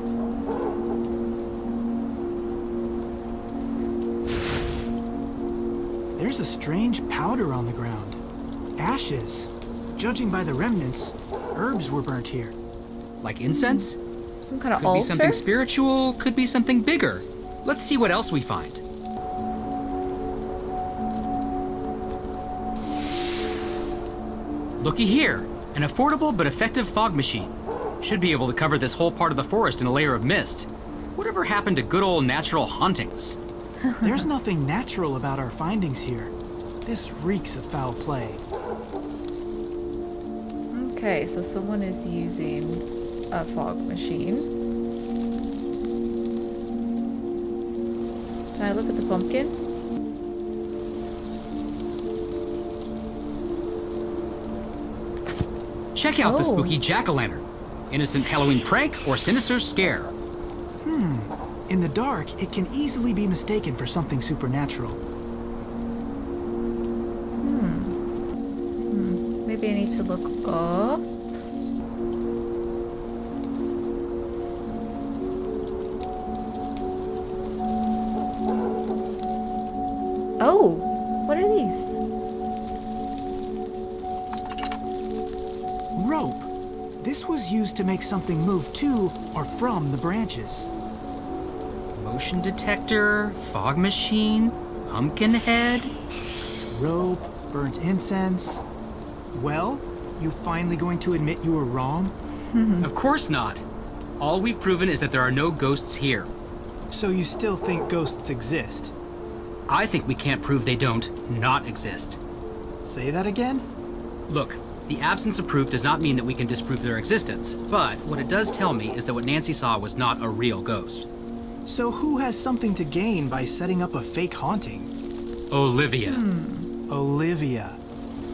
There's a strange powder on the ground. Ashes. Judging by the remnants, herbs were burnt here. Like incense? Some kind of Could altar? be something spiritual, could be something bigger. Let's see what else we find. Looky here, an affordable but effective fog machine. Should be able to cover this whole part of the forest in a layer of mist. Whatever happened to good old natural hauntings? There's nothing natural about our findings here. This reeks of foul play. Okay, so someone is using a fog machine. Can I look at the pumpkin? Check out the spooky jack-o'-lantern. Innocent Halloween prank or sinister scare? In the dark, it can easily be mistaken for something supernatural. Maybe I need to look up. Oh, what are these? Rope. This was used to make something move to or from the branches. Motion detector, fog machine, pumpkin head. rope, burnt incense. Well, you finally going to admit you were wrong? Of course not. All we've proven is that there are no ghosts here. So you still think ghosts exist? I think we can't prove they don't not exist. Say that again? Look, the absence of proof does not mean that we can disprove their existence, but what it does tell me is that what Nancy saw was not a real ghost. So who has something to gain by setting up a fake haunting? Olivia. Olivia.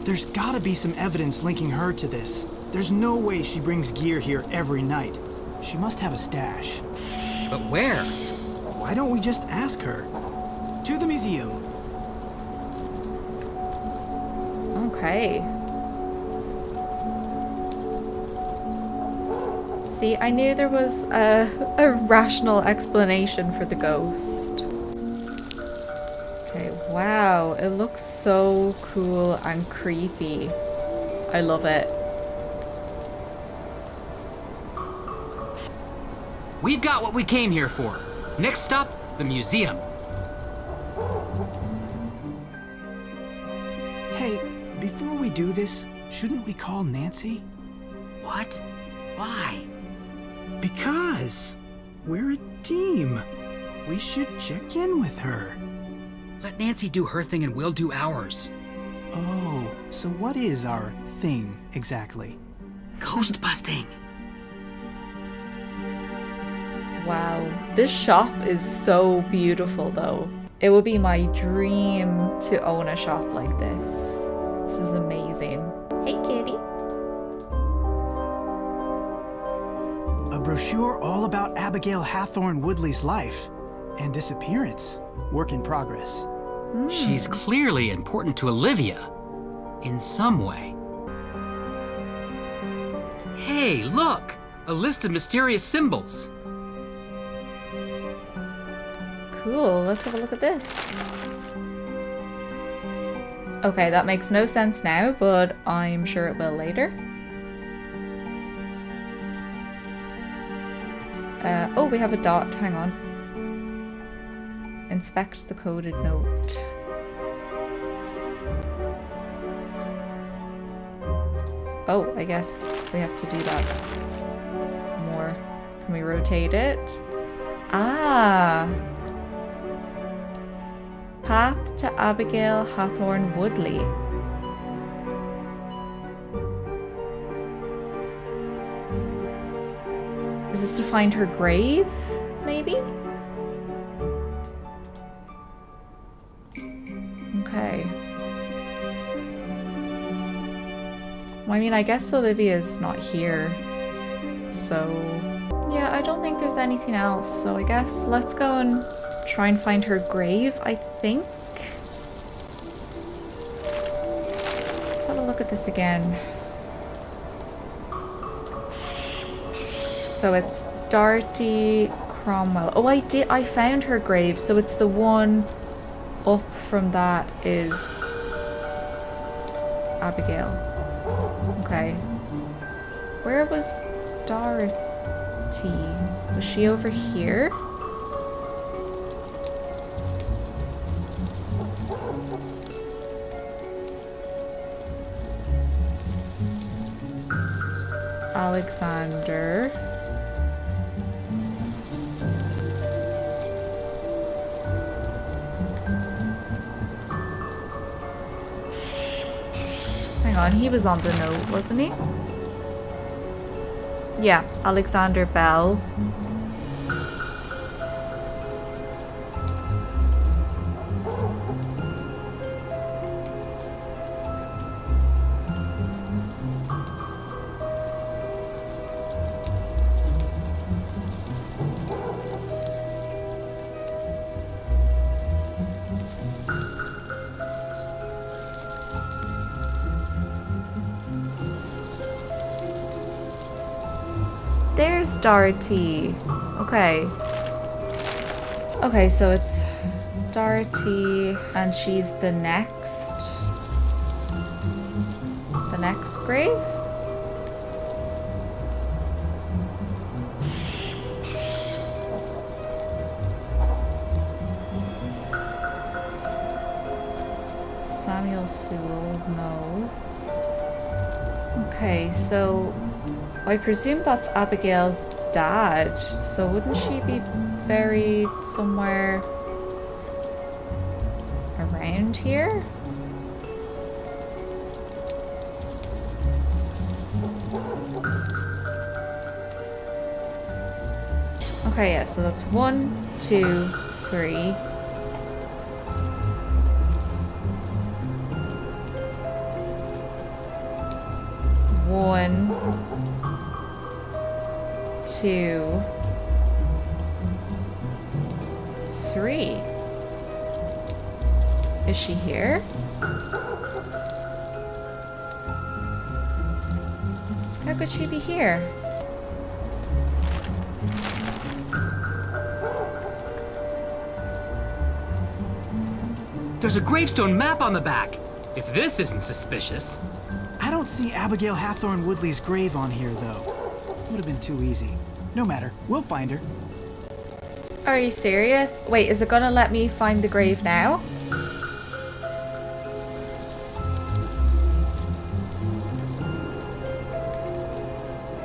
There's gotta be some evidence linking her to this. There's no way she brings gear here every night. She must have a stash. But where? Why don't we just ask her? To the museum. Okay. See, I knew there was a rational explanation for the ghost. Okay, wow, it looks so cool and creepy. I love it. We've got what we came here for. Next stop, the museum. Hey, before we do this, shouldn't we call Nancy? What? Why? Because we're a team. We should check in with her. Let Nancy do her thing and we'll do ours. Oh, so what is our thing exactly? Ghost busting. Wow, this shop is so beautiful though. It would be my dream to own a shop like this. This is amazing. Hey kitty. A brochure all about Abigail Hathorne Woodley's life and disappearance. Work in progress. She's clearly important to Olivia. In some way. Hey, look! A list of mysterious symbols. Cool, let's have a look at this. Okay, that makes no sense now, but I'm sure it will later. Oh, we have a dot, hang on. Inspect the coded note. Oh, I guess we have to do that more. Can we rotate it? Ah! Path to Abigail Hathorne Woodley. Is this to find her grave, maybe? Okay. Well, I mean, I guess Olivia's not here. So, yeah, I don't think there's anything else. So I guess let's go and try and find her grave, I think. Let's have a look at this again. So it's Darty Cromwell. Oh, I found her grave. So it's the one up from that is Abigail. Okay. Where was Dorothy? Was she over here? Alexander. Hang on, he was on the note, wasn't he? Yeah, Alexander Bell. There's Dorothy. Okay. Okay, so it's Dorothy and she's the next grave? Samuel Samuel Sewell, no. Okay, so I presume that's Abigail's dad. So wouldn't she be buried somewhere around here? Okay, yeah, so that's 1, 2, 3. 1, 2, 3. Is she here? How could she be here? There's a gravestone map on the back. If this isn't suspicious. I don't see Abigail Hathorne Woodley's grave on here, though. Would have been too easy. No matter, we'll find her. Are you serious? Wait, is it gonna let me find the grave now?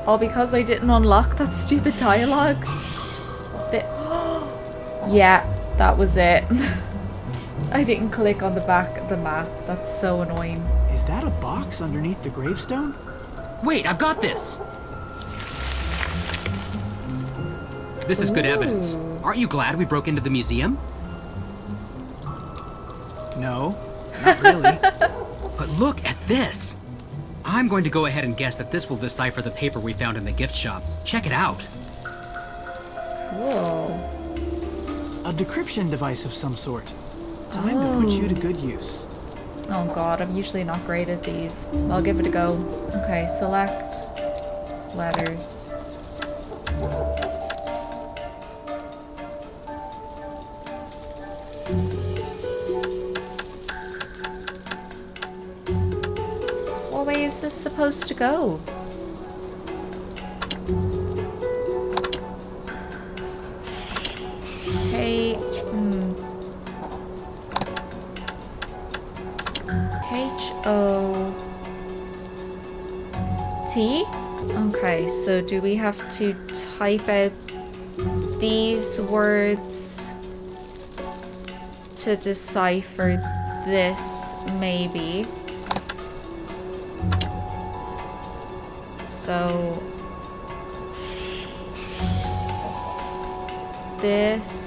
All because I didn't unlock that stupid dialogue? Yeah, that was it. I didn't click on the back of the map. That's so annoying. Is that a box underneath the gravestone? Wait, I've got this. This is good evidence. Aren't you glad we broke into the museum? No, not really. But look at this. I'm going to go ahead and guess that this will decipher the paper we found in the gift shop. Check it out. Whoa. A decryption device of some sort. Time to put you to good use. Oh god, I'm usually not great at these. I'll give it a go. Okay, select letters. What way is this supposed to go? H-O-T? Okay, so do we have to type out these words to decipher this, maybe? So this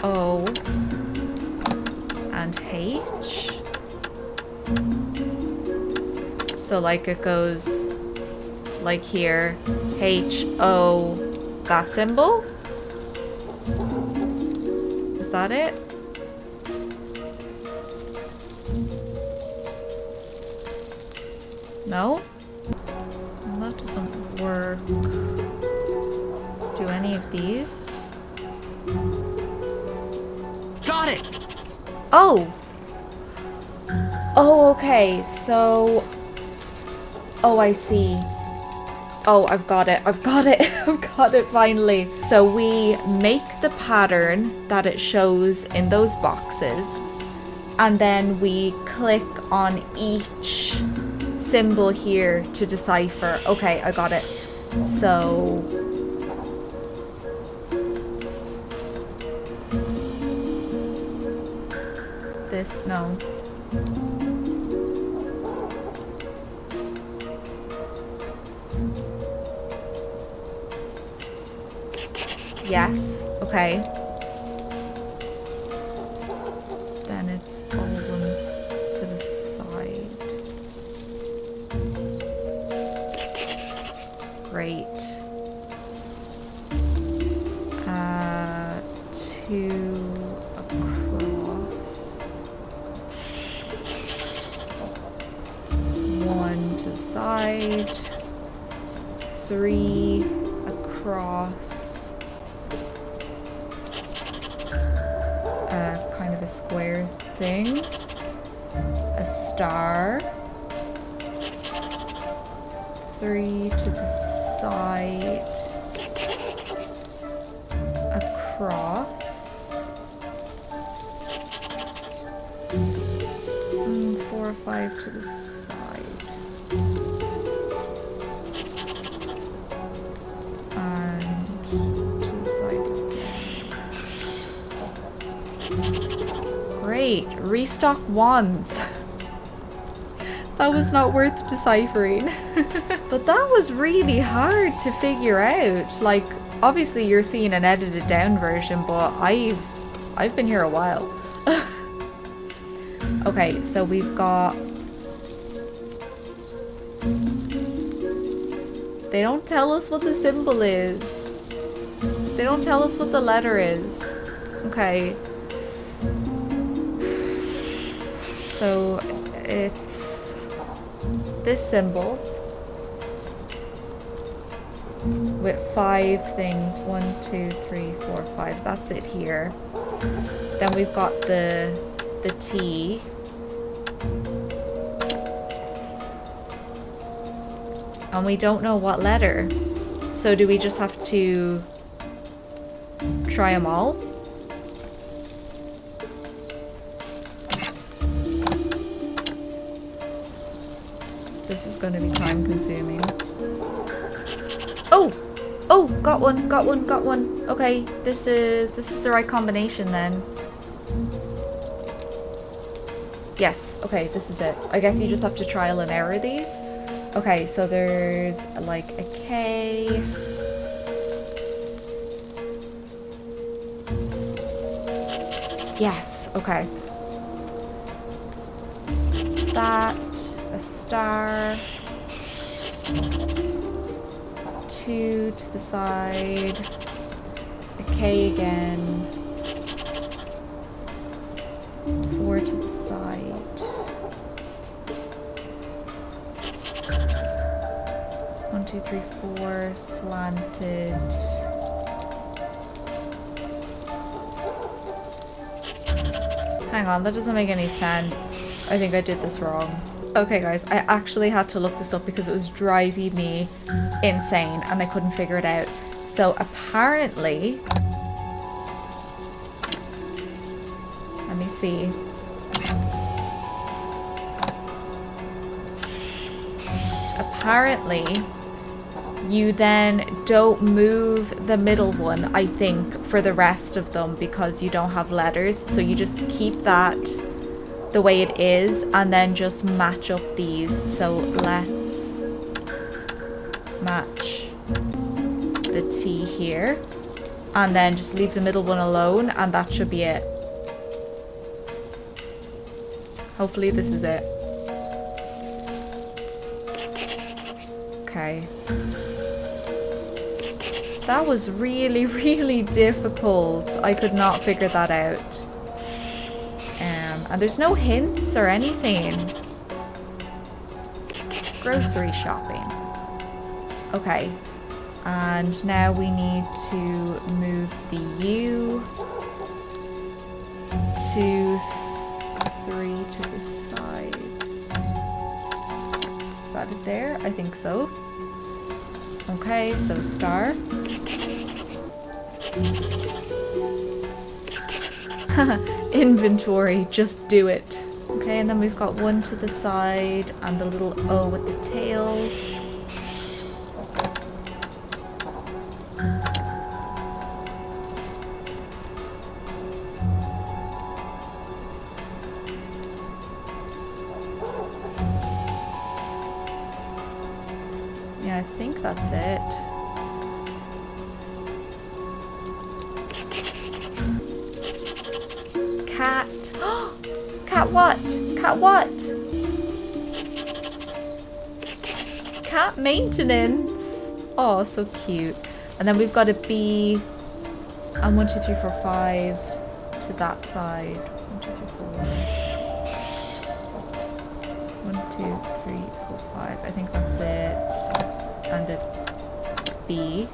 O and H. So like it goes like here, H-O, that symbol? Is that it? No? Well, that doesn't work. Do any of these? Got it! Oh! Oh, okay, so... Oh, I see. Oh, I've got it. I've got it. I've got it finally. So we make the pattern that it shows in those boxes, and then we click on each symbol here to decipher. Okay, I got it. So... this, no. Yes, okay. Then it's all ones to the side. Great. Two across. One to the side. 3 across. Kind of a square thing. A star. 3 to the side. Across. 4, 5 to the side. And to the side. Great. Restock wands. That was not worth deciphering. But that was really hard to figure out. Like, obviously you're seeing an edited down version, but I've been here a while. Okay, so we've got... They don't tell us what the symbol is. They don't tell us what the letter is. Okay. So it's this symbol with 5 things. 1, 2, 3, 4, 5. That's it here. Then we've got the T. And we don't know what letter. So do we just have to try them all? This is going to be time consuming. Oh! Oh, got one, got one, got one. Okay, this is the right combination then. Yes, okay, this is it. I guess you just have to trial and error these. Okay, so there's like a K. Yes, okay. That, a star. 2 to the side. A K again. 4 to the side. 1, 2, 3, 4, slanted. Hang on, that doesn't make any sense. I think I did this wrong. Okay guys, I actually had to look this up because it was driving me insane and I couldn't figure it out. So apparently, let me see. Apparently, you then don't move the middle one, I think, for the rest of them because you don't have letters. So you just keep that the way it is and then just match up these. So let's match the T here and then just leave the middle one alone and that should be it. Hopefully this is it. Okay. That was really, really difficult. I could not figure that out. And there's no hints or anything. Grocery shopping. Okay. And now we need to move the U to 3 to the side. Is that it there? I think so. Okay, so star. Inventory, just do it. Okay, and then we've got 1 to the side and the little O with the tail. Yeah, I think that's it. Cat. Cat what? Cat what? Cat maintenance. Oh, so cute. And then we've got a B and 1, 2, 3, 4, 5 to that side. 1, 2, 3, 4. 1, 2, 3, 4, 5. I think that's it. And a B.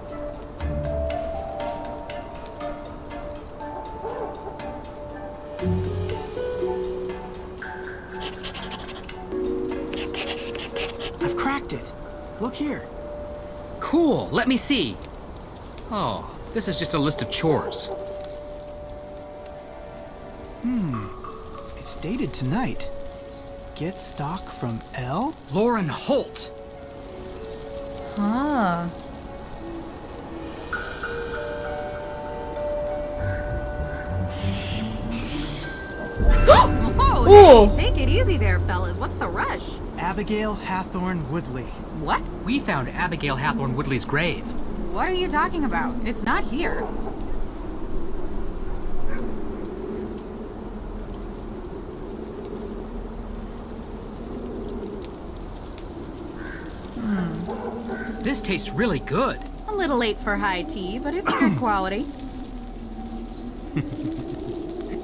I've cracked it. Look here. Cool, let me see. Oh, this is just a list of chores. It's dated tonight. Get stock from L? Lauren Holt! Huh. Oh, hey, take it easy there, fellas. What's the rush? Abigail Hathorne Woodley. What? We found Abigail Hathorne Woodley's grave. What are you talking about? It's not here. This tastes really good. A little late for high tea, but it's good quality.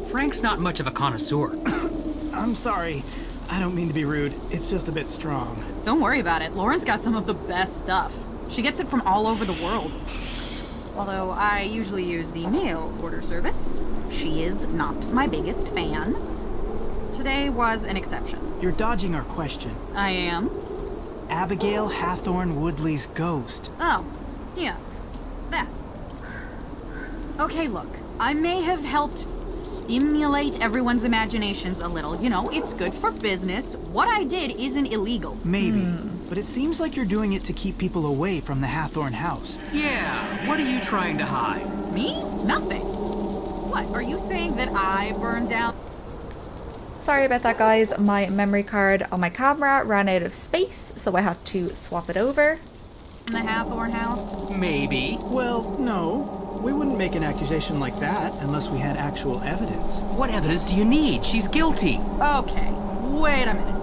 Frank's not much of a connoisseur. I'm sorry. I don't mean to be rude. It's just a bit strong. Don't worry about it. Lauren's got some of the best stuff. She gets it from all over the world. Although I usually use the mail order service. She is not my biggest fan. Today was an exception. You're dodging our question. I am? Abigail Hathorne Woodley's ghost. Oh, yeah. That. Okay, look. I may have helped stimulate everyone's imaginations a little. You know, it's good for business. What I did isn't illegal. Maybe. But it seems like you're doing it to keep people away from the Hathorne house. Yeah, what are you trying to hide? Me? Nothing. What, are you saying that I burned down? Sorry about that, guys. My memory card on my camera ran out of space, so I had to swap it over. In the Hathorne house? Maybe. Well, no. We wouldn't make an accusation like that unless we had actual evidence. What evidence do you need? She's guilty. Okay, wait a minute.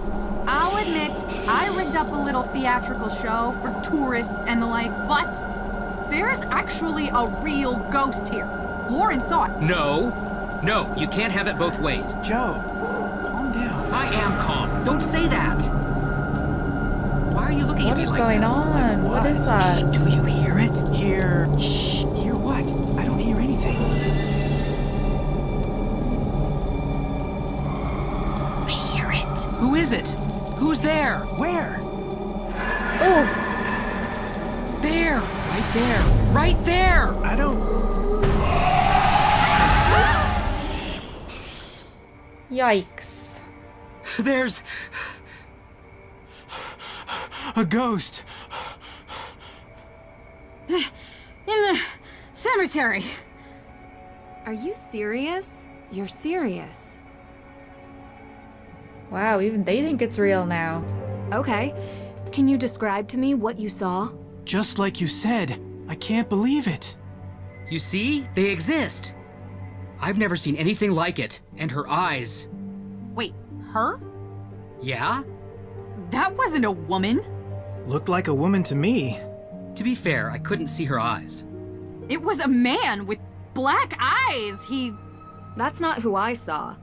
I'll admit, I rigged up a little theatrical show for tourists and the like, but there's actually a real ghost here. Lauren saw it. No, you can't have it both ways. Joe, calm down. I am calm. Don't say that. Why are you looking at me like that? What is going on? Like what is that? Shh, do you hear it? Hear... Shh. Hear what? I don't hear anything. I hear it. Who is it? Who's there? Where? Oh! There! Right there! Right there! I don't... Yikes. There's... a ghost! In the cemetery. Are you serious? You're serious. Wow, even they think it's real now. Okay. Can you describe to me what you saw? Just like you said. I can't believe it. You see? They exist. I've never seen anything like it. And her eyes. Wait, her? Yeah? That wasn't a woman. Looked like a woman to me. To be fair, I couldn't see her eyes. It was a man with black eyes. That's not who I saw.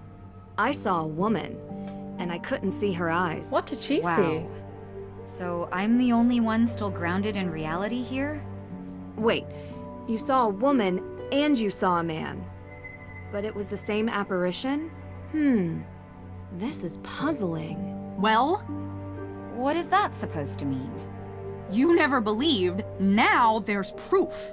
I saw a woman, and I couldn't see her eyes. What did she see? Wow. So I'm the only one still grounded in reality here? Wait, you saw a woman and you saw a man. But it was the same apparition? This is puzzling. Well? What is that supposed to mean? You never believed. Now there's proof.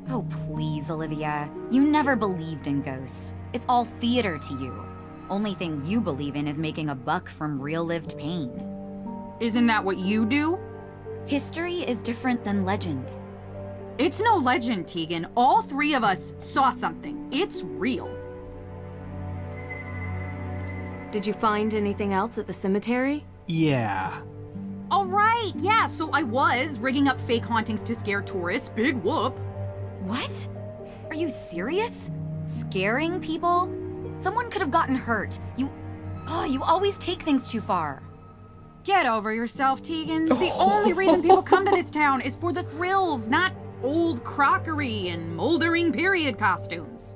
Oh, please, Olivia. You never believed in ghosts. It's all theater to you. Only thing you believe in is making a buck from real-lived pain. Isn't that what you do? History is different than legend. It's no legend, Tegan. All three of us saw something. It's real. Did you find anything else at the cemetery? Yeah. All right, yeah, so I was rigging up fake hauntings to scare tourists. Big whoop. What? Are you serious? Scaring people? Someone could have gotten hurt. You always take things too far. Get over yourself, Tegan. The only reason people come to this town is for the thrills, not old crockery and moldering period costumes.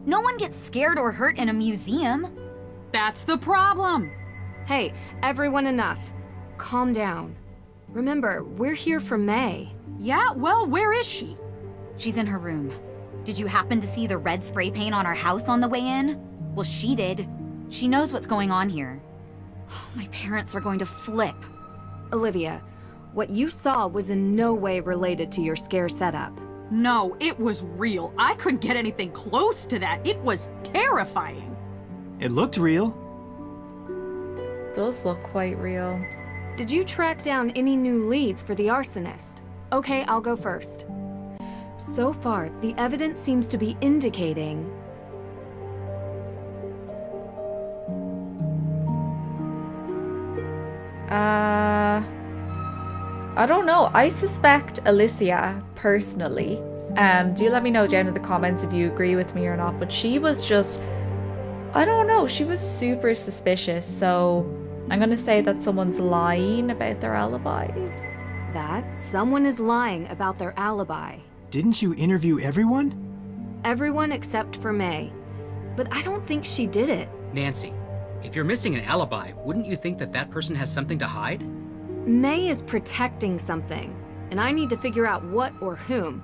No one gets scared or hurt in a museum. That's the problem. Hey, everyone, enough. Calm down. Remember, we're here for May. Yeah, well, where is she? She's in her room. Did you happen to see the red spray paint on our house on the way in? Well, she did. She knows what's going on here. My parents are going to flip. Olivia, what you saw was in no way related to your scare setup. No, it was real. I couldn't get anything close to that. It was terrifying. It looked real. does look quite real. Did you track down any new leads for the arsonist? Okay, I'll go first. So far, the evidence seems to be indicating... I don't know. I suspect Alicia, personally. Do let me know down in the comments if you agree with me or not, but she was just... I don't know, she was super suspicious, so I'm gonna say that someone's lying about their alibi. That someone is lying about their alibi. Didn't you interview everyone? Everyone except for May. But I don't think she did it. Nancy, if you're missing an alibi, wouldn't you think that that person has something to hide? May is protecting something, and I need to figure out what or whom.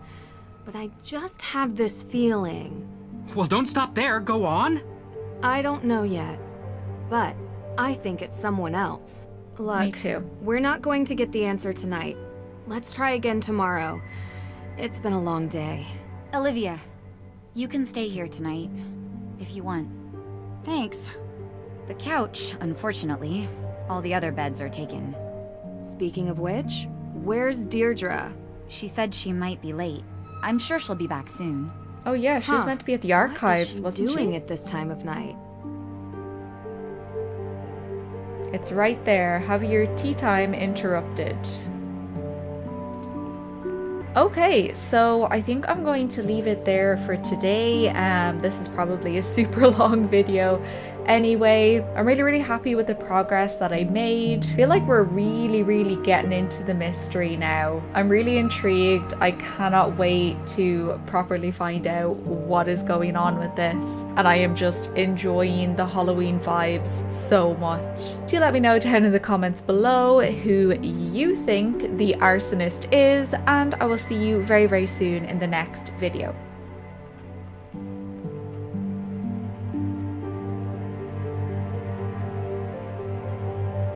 But I just have this feeling. Well, don't stop there. Go on. I don't know yet, but I think it's someone else. Look, me too. We're not going to get the answer tonight. Let's try again tomorrow. It's been a long day. Olivia, you can stay here tonight, if you want. Thanks. The couch, unfortunately. All the other beds are taken. Speaking of which, where's Deirdre? She said she might be late. I'm sure she'll be back soon. Oh yeah, she was meant to be at the archives, wasn't she? What is she doing at this time of night? It's right there. Have your tea time interrupted. Okay, so I think I'm going to leave it there for today. This is probably a super long video. Anyway, I'm really happy with the progress that I made. I feel like we're really getting into the mystery now. I'm really intrigued. I cannot wait to properly find out what is going on with this. And I am just enjoying the Halloween vibes so much. Do let me know down in the comments below who you think the arsonist is, and I will see you very soon in the next video.